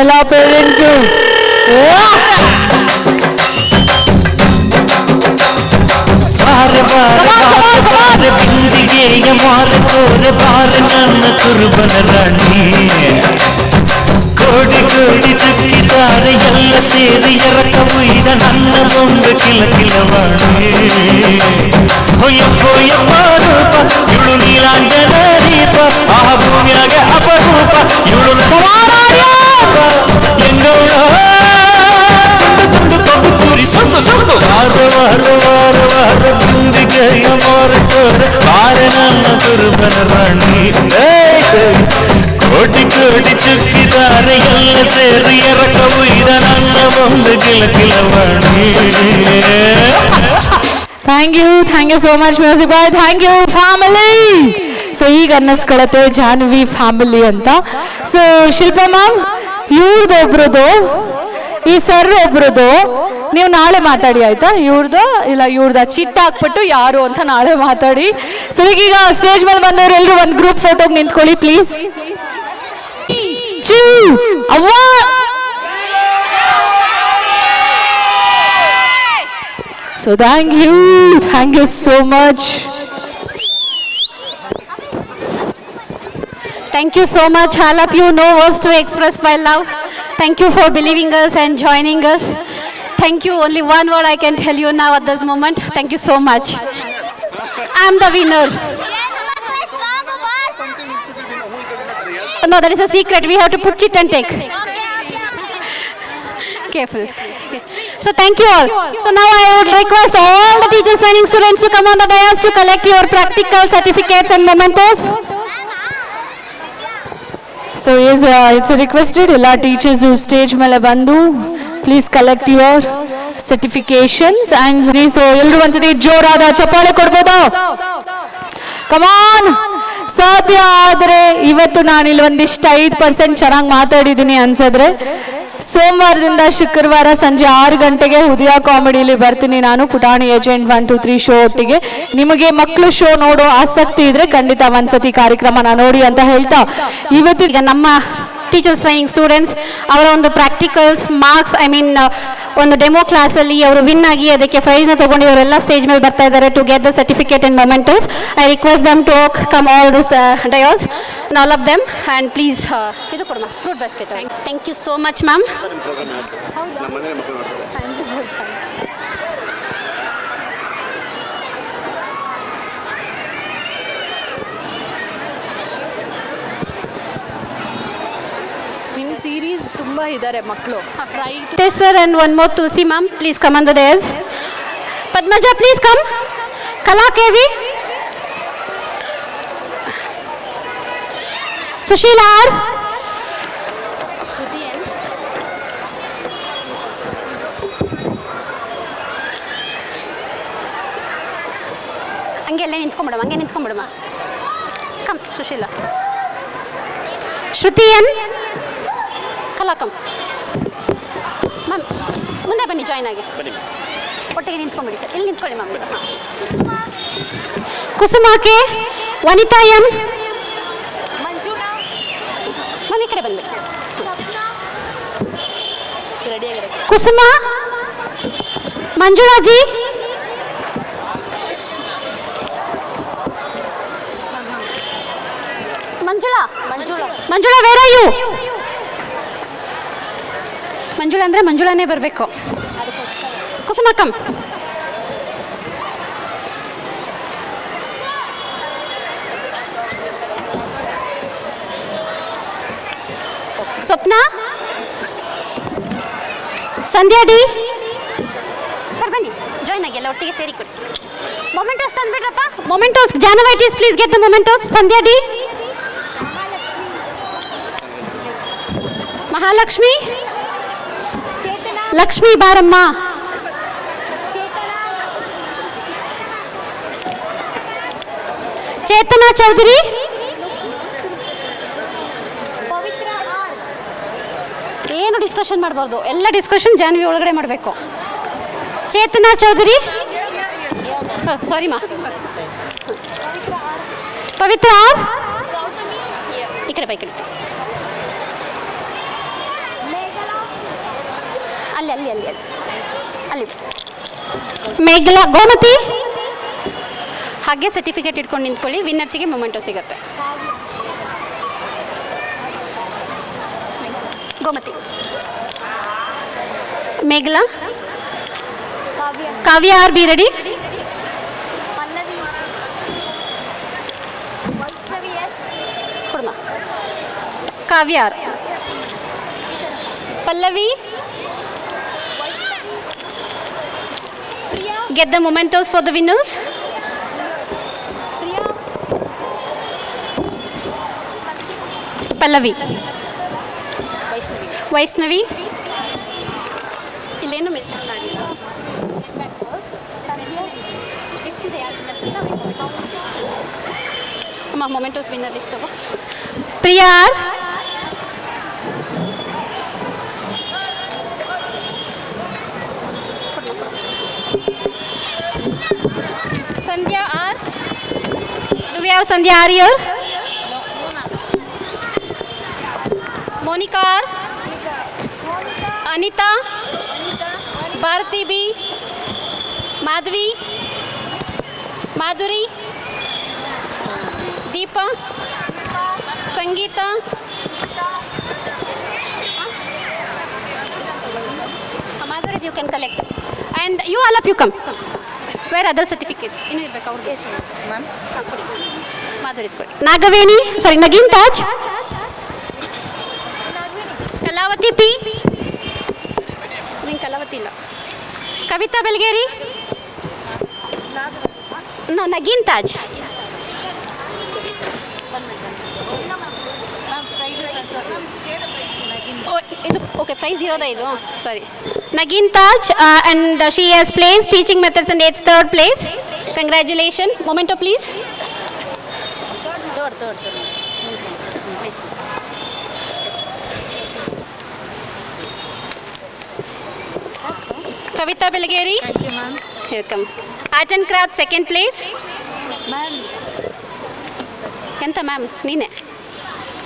ಎಲ್ಲ ಪೇರೆಂಟ್ಸು. ಬಿಂದಿಗೆಯ ಮಾರುಕೋರೆ ಬಾರ ನನ್ನ ಕುರುಬನ ರಾಣಿ ಕೋಡಿ ಕೋಡಿ ಚುಕ್ಕಿದ್ದಾರೆ ಎಲ್ಲ ಸೇರಿ ಎರಕ ಉಯ್ದ ನನ್ನ ಬೊಂಬೆ ಕಿಲಕಿಲವಾಣಿ ಹೊಯ್ಯಪ್ಪ ರೂಪ ಇವಳು ನೀಲಾಂಜನ ದೀಪ ಆ ಭೂಮಿಯಾಗ ಅಪರೂಪ ಇವಳು ಎಂಗೌಳ ತುಂಡು ಕೊಬ್ಬು ತೂರಿ ಸುತ್ತು ಸುತ್ತು ವಾರ ವಾರ ವಾರ ವಾರ ಬಿಂದಿಗೆಯ ಮಾರುಕೋರೆ ಬಾರ ನನ್ನ ಕುರುಬನ ರಾಣಿ ಕೋಟಿ ಕೋಟಿ ಚುಕ್ಕಿದ್ದಾರೆ ಎಲ್ಲ ಸೇರಿ ಎರಕ ಉಯ್ದ ನನ್ನ ಬೊಂಬೆ ಕಿಲಕಿಲವಾಣಿ. Thank you so much music boy. Thank you family. So ಈಗ ಅನ್ನಿಸ್ಕೊಳತ್ತೆ ಜಾನ್ವಿ ಫ್ಯಾಮಿಲಿ ಅಂತ. ಸೊ ಶಿಲ್ಪಾ ಮ್ಯಾಮ್, ಇವ್ರದೊಬ್ರದ್ದು, ಈ ಸರ್ ಒಬ್ರದ್ದು ನೀವು ನಾಳೆ ಮಾತಾಡಿ ಆಯ್ತಾ? ಇವ್ರದ್ದು ಇಲ್ಲ ಇವ್ರದ್ದು ಚಿಟ್ಟ ಹಾಕ್ಬಿಟ್ಟು ಯಾರು ಅಂತ ನಾಳೆ ಮಾತಾಡಿ. ಸೊ ಈಗ ಸ್ಟೇಜ್ ಮೇಲೆ ಬಂದವರು ಎಲ್ಲರೂ ಒಂದು ಗ್ರೂಪ್ ಫೋಟೋಗೆ ನಿಂತ್ಕೊಳ್ಳಿ ಪ್ಲೀಸ್. ಅವ್ವ So thank you so much. Thank you so much. All of you know words to express my love. Thank you for believing us and joining us. Thank you. Only one word I can tell you now at this moment. Thank you so much. I am the winner. No, that is a secret. We have to put it and take. Careful. So thank you all. So now I would request all the teachers training students to come on the dais to collect your practical certificates and mementos. So it's requested ಎಲ್ಲ teachers stage ಮೇಲೆ ಬಂದು please collect your certifications and so ಎಲ್ಲರೂ ಒಂದ್ಸತಿ ಜೋರಾದ ಚಪ್ಪಾಳೆ ಕೊಡ್ಬೋದಾ? ಕಮಾನ್. ಸಾಧ್ಯ ಆದರೆ ಇವತ್ತು ನಾನಿಲ್ಲಿ ಒಂದಿಷ್ಟು 5% ಚೆನ್ನಾಗಿ ಮಾತಾಡಿದ್ದೀನಿ ಅನ್ಸಿದ್ರೆ ಸೋಮವಾರದಿಂದ ಶುಕ್ರವಾರ ಸಂಜೆ 6 ಗಂಟೆಗೆ ಉದಯ ಕಾಮಿಡಿಲಿ ಬರ್ತೀನಿ ನಾನು, ಪುಟಾಣಿ ಏಜೆಂಟ್ 1 2 3 ಶೋ ಒಟ್ಟಿಗೆ. ನಿಮಗೆ ಮಕ್ಕಳು ಶೋ ನೋಡೋ ಆಸಕ್ತಿ ಇದ್ರೆ ಖಂಡಿತ ಒಂದ್ಸತಿ ಕಾರ್ಯಕ್ರಮನ ನೋಡಿ ಅಂತ ಹೇಳ್ತಾ ಇವತ್ತಿಗೆ ನಮ್ಮ ಟೀಚರ್ಸ್ ಟ್ರೈನಿಂಗ್ ಸ್ಟೂಡೆಂಟ್ಸ್ ಅವರ ಒಂದು ಪ್ರಾಕ್ಟಿಕಲ್ಸ್ ಮಾರ್ಕ್ಸ್ ಒಂದು ಡೆಮೋ ಕ್ಲಾಸಲ್ಲಿ ಅವರು ವಿನ್ ಆಗಿ ಅದಕ್ಕೆ ಪ್ರೈಸ್ನ ತೊಗೊಂಡು ಇವರೆಲ್ಲ ಸ್ಟೇಜ್ ಮೇಲೆ ಬರ್ತಾ ಇದ್ದಾರೆ to get the certificate and mementos. I request them to come all this dais and all of them and please ಇದು ಕೊಡಮ್ಮ fruit basket. Thank you so much ma'am. In series ತುಂಬ ಇದ್ದಾರೆ ಮಕ್ಕಳು. Sir and one more Tulsi ma'am, please come on the dais. Padmaja, please come. Kala Kevi. Sushila R. ಹಂಗೆಲ್ಲೇ ನಿಂತ್ಕೊಂಡ್ಬಿಡಮ್ಮ. Come Sushila. Shruti N. ಕಲಾಕಂ ma'am ಮುಂದೆ ಬನ್ನಿ, ಜಾಯ್ನ್ ಆಗಿ ಒಟ್ಟಿಗೆ ನಿಂತ್ಕೊಂಡ್ಬಿಡಿ ಸರ್. ಇಲ್ಲಿ ನಿಂತ್ಕೊಳ್ಳಿ ಮ್ಯಾಮ್. ಕುಸುಮಾಕೆ. ವನಿತಾ ಎಂ. ಮ್ಯಾಮ್ ಈ ಕಡೆ ಬಂದ್ಬಿಡಿ. ಕುಸುಮ. ಮಂಜುಳಾಜಿ. Manjula where are you? Manjula ಅಂದರೆ ಮಂಜುಳಾನೇ ಬರಬೇಕು. Kusuma come. Swapna. Sandhya D. Sir ಬನ್ನಿ ಜಾಯ್ನ್ ಆಗಿ ಎಲ್ಲ ಒಟ್ಟಿಗೆ ಸೇರಿ ಕೊಡಿ. ಮೊಮೆಂಟೋಸ್ ತಂದ್ಬಿಡ್ರಪ್ಪ. ಮೊಮೆಂಟೋಸ್ ಜಾನವೈಟೀಸ್ please get the mementos. Sandhya D. Mahalakshmi. Lakshmi ಬಾರಮ್ಮ. ಚೇತನಾ ಚೌಧರಿ. ಏನು ಡಿಸ್ಕಷನ್ ಮಾಡಬಾರ್ದು, ಎಲ್ಲ ಡಿಸ್ಕಷನ್ ಜಾನ್ವಿ ಒಳಗಡೆ ಮಾಡಬೇಕು. ಚೇತನಾ ಚೌಧರಿ. ಸಾರಿ ಮಾ. ಪವಿತ್ರ ಆರ್. ಈ ಕಡೆ ಬೈ ಕಡೆ. ಅಲ್ಲಿ ಅಲ್ಲಿ ಅಲ್ಲಿ ಅಲ್ಲಿ ಅಲ್ಲಿ ಮೇಘಲಾ ಗೋಮತಿ ಹಾಗೆ ಸರ್ಟಿಫಿಕೇಟ್ ಇಟ್ಕೊಂಡು ನಿಂತ್ಕೊಳ್ಳಿ. ವಿನ್ನರ್ಸಿಗೆ ಮೊಮೆಂಟೋ ಸಿಗುತ್ತೆ. Gomathi, Meghala, Kavya R be ready. Kavya R, Pallavi, get the mementos for the winners. Pallavi, Vaishnavi, ಇಲ್ಲೇನು ಮೆನ್ಷನ್ ಮಾಡಿಲ್ಲ. ಅಮ್ಮ ಮೊಮೆಂಟೋಸ್ ವಿನ್ನರ್ ಲಿಸ್ಟ್ ತಗೋ. Priya, Sandhya R. Do we have Sandhya R here? Monica R. Anita. Bharati B. Madhvi. Madhuri. Deepa. Sangeeta. Madhuri, you can collect. And you all of you come. Where other certificates? Inu irbeka ಅವ್ರಿಗೆ. Ma'am Madhuri ಕೊಡಿ. ನಾಗವೇಣಿ, ಸಾರಿ ನಗೀನ್ Taj. Kalavati P. ನಿಂಗೆ ಕಲಾವತಿ ಇಲ್ಲ. ಕವಿತಾ ಬೆಲ್ಗೇರಿ. ನಗೀನ್ ತಾಜ್. ಇದು okay, price ಇರೋದಾ ಇದು? ಸಾರಿ. Nagin Taj and she has placed teaching methods and aids 3rd place. Congratulations. Momento please. Third. Kavita Belgeri. Thank you, ma'am. Welcome. Art and craft 2nd place. Ma'am. Kenta ma'am, neene.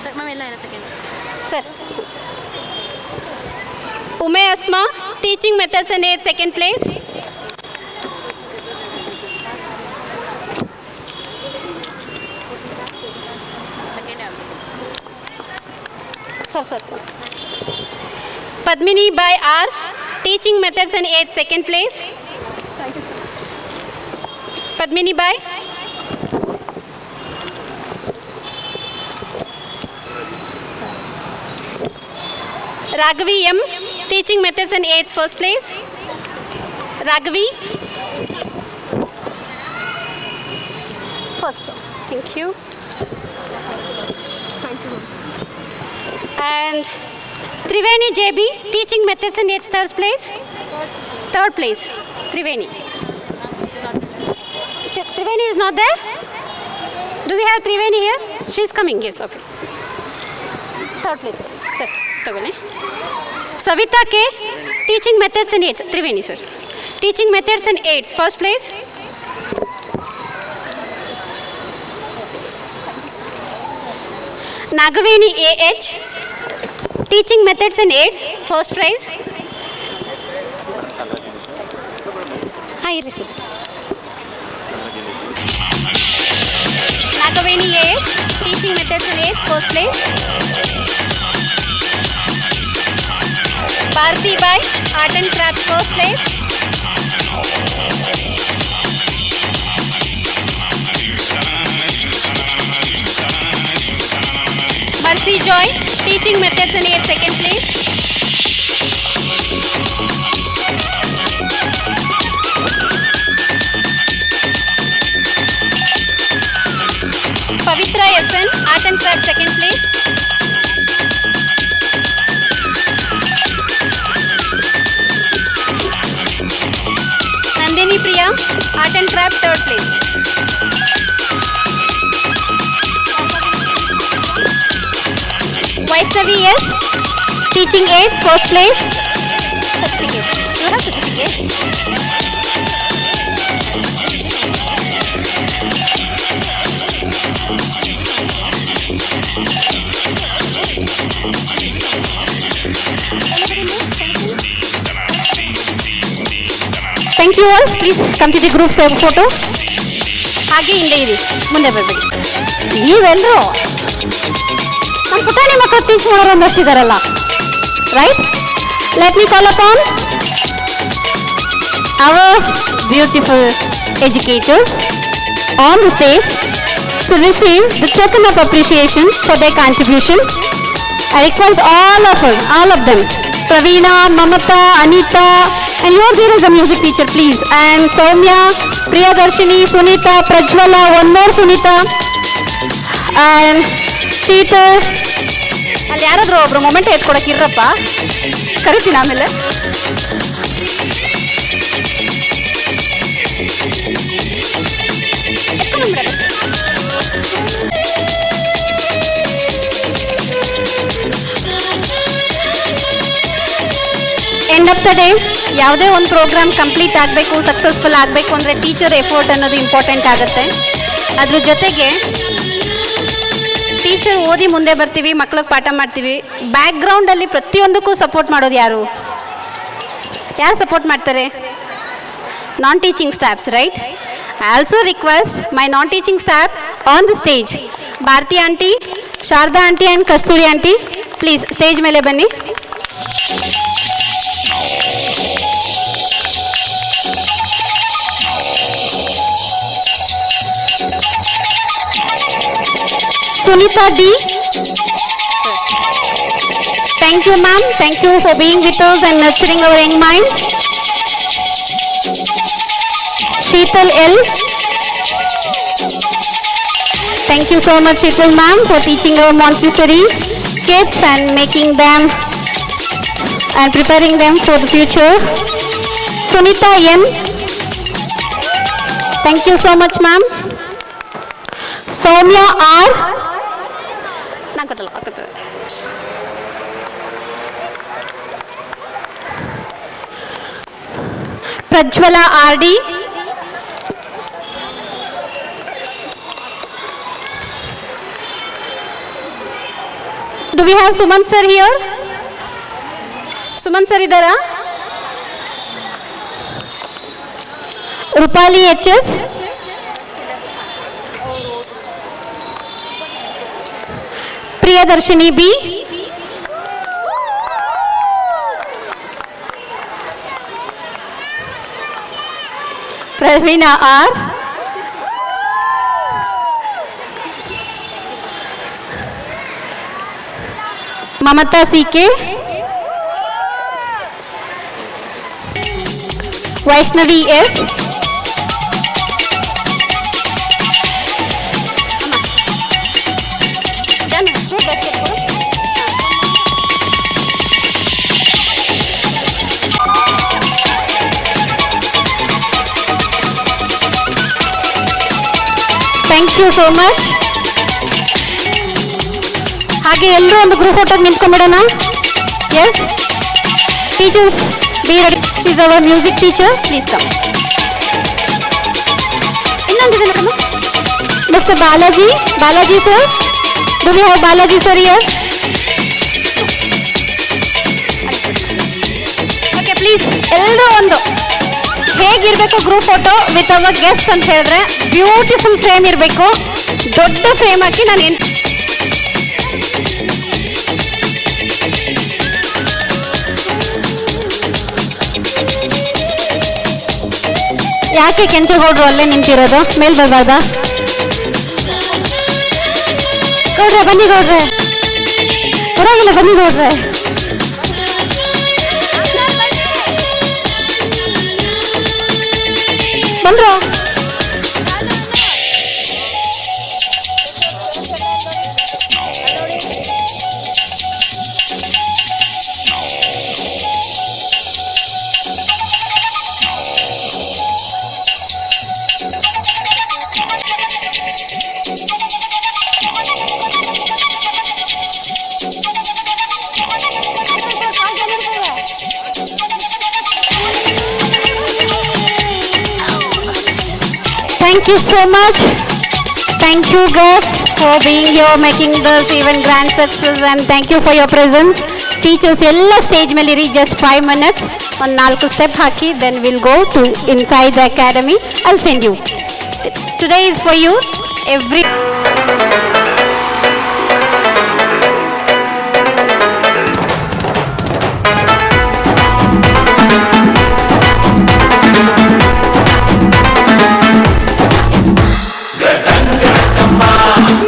Sir, ma'am ella second. Sir. Ume Asma, teaching methods and aids 2nd place. Sir. Padmini by R, teaching methods and aids 2nd place. Padmini by Raghavi M, teaching methods and aids 1st place. Raghavi. First. Thank you. And Triveni JB, teaching methods and aids 3rd place. 3rd place. Triveni. Triveni is not there? Do we have Triveni here? She's coming. Yes, okay. 3rd place. Sir, tagone. Savita K, teaching methods and aids. Triveni sir. Teaching methods and aids 1st place. Nagaveni AH, teaching methods and aids 1st prize. Hi, sir. Nagaveni AH, teaching methods and aids 1st place. Bharati by Art and Craft 1st place. Mercy Joy, teaching methods and aids 2nd place. Pavitra SN, Art and Craft 2nd place. Nandini Priya, Art and Craft 3rd place. Vaishnavi S, teaching aids 1st place. Certificate. You have certificate? Anybody knows? Thank you all. Please come to the group photo. ಹಾಗೆ ಹಿಂದೆ ಇರಿ, ಮುಂದೆ ಬರಬೇಡಿ. ನೀವೆಲ್ಲರೂ ನಮ್ಮ ಪುಟಾಣಿ ಮಕ್ಕಳು teach ಮಾಡೋರು ಒಂದಷ್ಟಿದಾರಲ್ಲ, right? Let me call upon our beautiful educators on the stage to receive the token of appreciation for their contribution. I request all of them, Praveena, Mamata, Anita, and you're here as a music teacher, please. And Soumya, Priyadarshini, Sunita, Prajwala, one more Sunita, and Sheetal. ಅಲ್ಲಿ ಯಾರಾದರೂ ಒಬ್ರು moment ಎತ್ಕೊಡಕ್ಕೆ ಇರಪ್ಪ, ಕರಿತೀನಿ ಆಮೇಲೆ. End of the day ಯಾವುದೇ ಒಂದು program complete ಆಗಬೇಕು, successful ಆಗಬೇಕು ಅಂದರೆ ಟೀಚರ್ ಎಫರ್ಟ್ ಅನ್ನೋದು ಇಂಪಾರ್ಟೆಂಟ್ ಆಗುತ್ತೆ. ಅದ್ರ ಜೊತೆಗೆ ಟೀಚರ್ ಓದಿ ಮುಂದೆ ಬರ್ತೀವಿ, ಮಕ್ಳಿಗೆ ಪಾಠ ಮಾಡ್ತೀವಿ, ಬ್ಯಾಕ್ಗ್ರೌಂಡಲ್ಲಿ ಪ್ರತಿಯೊಂದಕ್ಕೂ ಸಪೋರ್ಟ್ ಮಾಡೋದು ಯಾರು ಸಪೋರ್ಟ್ ಮಾಡ್ತಾರೆ? ನಾನ್ teaching staffs, right? I also request my non-teaching staff on the stage. Bharti aunty, Sharda aunty and Kasturi aunty, please stage ಮೇಲೆ ಬನ್ನಿ. Sunita D. Thank you ma'am, thank you for being with us and nurturing our young minds. Sheetal L. Thank you so much Sheetal ma'am for teaching our Montessori kids and making them and preparing them for the future. Sunita N. Thank you so much ma'am. Soumya R. Prajwala RD. Do we have Suman sir here? Suman sir idara? Rupali HS. Priyadarshini B. Praveena R. Mamata CK. Vaishnavi S. Thank you so much. ಹಾಗೆ ಎಲ್ಲರೂ ಒಂದು group ಫೋಟೋಗೆ ನಿಂತ್ಕೊಂಡ್ಬಿಡೋಣ. Yes teachers be ready. She is our music teacher, please come. ಇನ್ನೊಂದಿದೆ ಕಮ್ಮ. Mister Balaji sir, do we have Balaji sir here? Okay please ಎಲ್ಲರೂ ಒಂದು ಹೇಗಿರಬೇಕು group photo with our guest ಅಂತ ಹೇಳಿದ್ರೆ ಬ್ಯೂಟಿಫುಲ್ ಫ್ರೇಮ್ ಇರಬೇಕು. ದೊಡ್ಡ ಫ್ರೇಮ್ ಹಾಕಿ ನಾನು ಯಾಕೆ ಕೆಂಚೇಗೌಡರು ಅಲ್ಲೇ ನಿಂತಿರೋದು? ಮೇಲ್ ಬರ್ಬಾರ್ದಾ? ಗೌಡ್ರೆ ಬನ್ನಿ, ಗೌಡ್ರೆ ಪರವಾಗಿಲ್ಲ, ಬನ್ನಿ ಗೌಡ್ರೆ. ಬಂದ್ರು. Thank you so much. Thank you guys for being here, making this even grand success, and thank you for your presence. Teachers ಎಲ್ಲ ಸ್ಟೇಜ್ ಮೇಲೆ ಇರಿ, just 5 minutes. ಒಂದು 4 step hockey, then we'll go to inside the academy. I'll send you. Today is for you. Every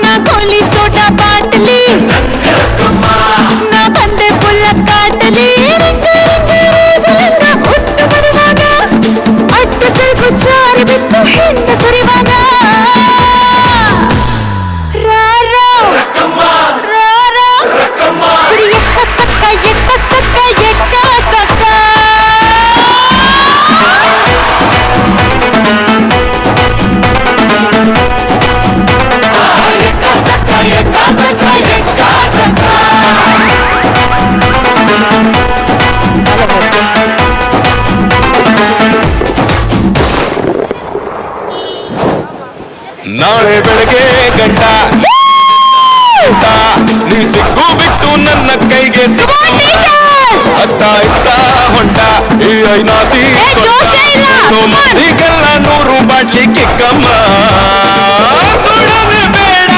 ना गोली soda बाटली ना बंदे bullock काटली ಹುಟ್ಟು ಬರುವಾಗ ಅಡ್ಡ ಸೆಲ್ಕು ಜಾರಿ ಬಿತ್ತು ಹಿಂದ ಸುರಿವಾಗ ರಾರಾ ರಾರಾ ಬಿಡಿ ಎಕ್ಕ ಸಕ್ಕ ಎಕ್ಕ ಸಕ್ಕ ಎಕ್ಕ ಸಕ್ಕ ನಾಳೆ ಬೆಳಗ್ಗೆ ಗಂಟ ನೀ ಸಿಗ್ಗು ಬಿಟ್ಟು ನನ್ನ ಕೈಗೆ ಅತ್ತ ಇತ್ತ ಹೊಂಟ ಈ ಐನಾತಿ ಮಂದಿಗೆಲ್ಲ 100 ಬಾಟ್ಲಿ ಕಿಕ್ಕಮ್ಮ ಸುಡನೆ ಬೇಡ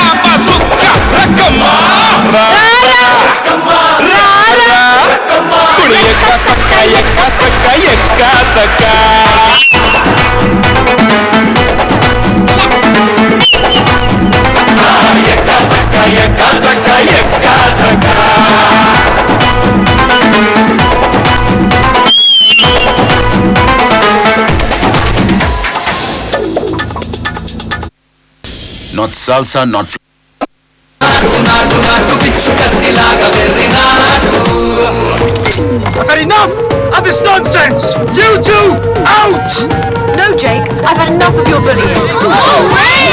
ಸುಕ್ಕ ರಕ್ಕಮ್ಮ ಕುಡಿ ಎಕ್ಕ ಸಕ್ಕ ಎಕ್ಕ ಸಕ್ಕ ಎಕ್ಕ ಸಕ್ಕ Not salsa, not I've had enough of this nonsense! You two, out! No, Jake, I've had enough of your bullying.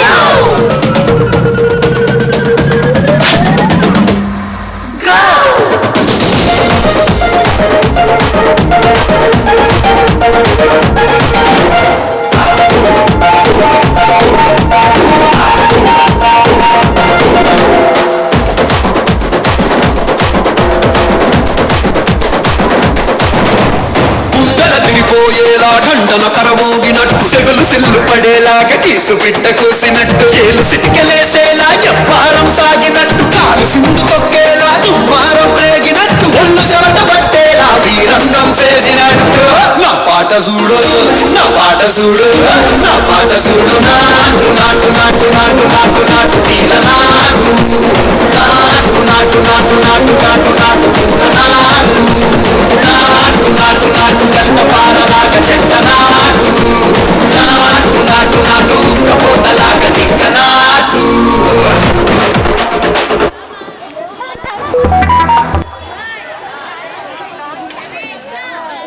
దండన కరమోగినట్టు సెగలు సిల్లు పడేలాగా కీసు బిడ్డ కోసినట్టు చేలు సిటికలేసేలా ఎప్పారం సాగి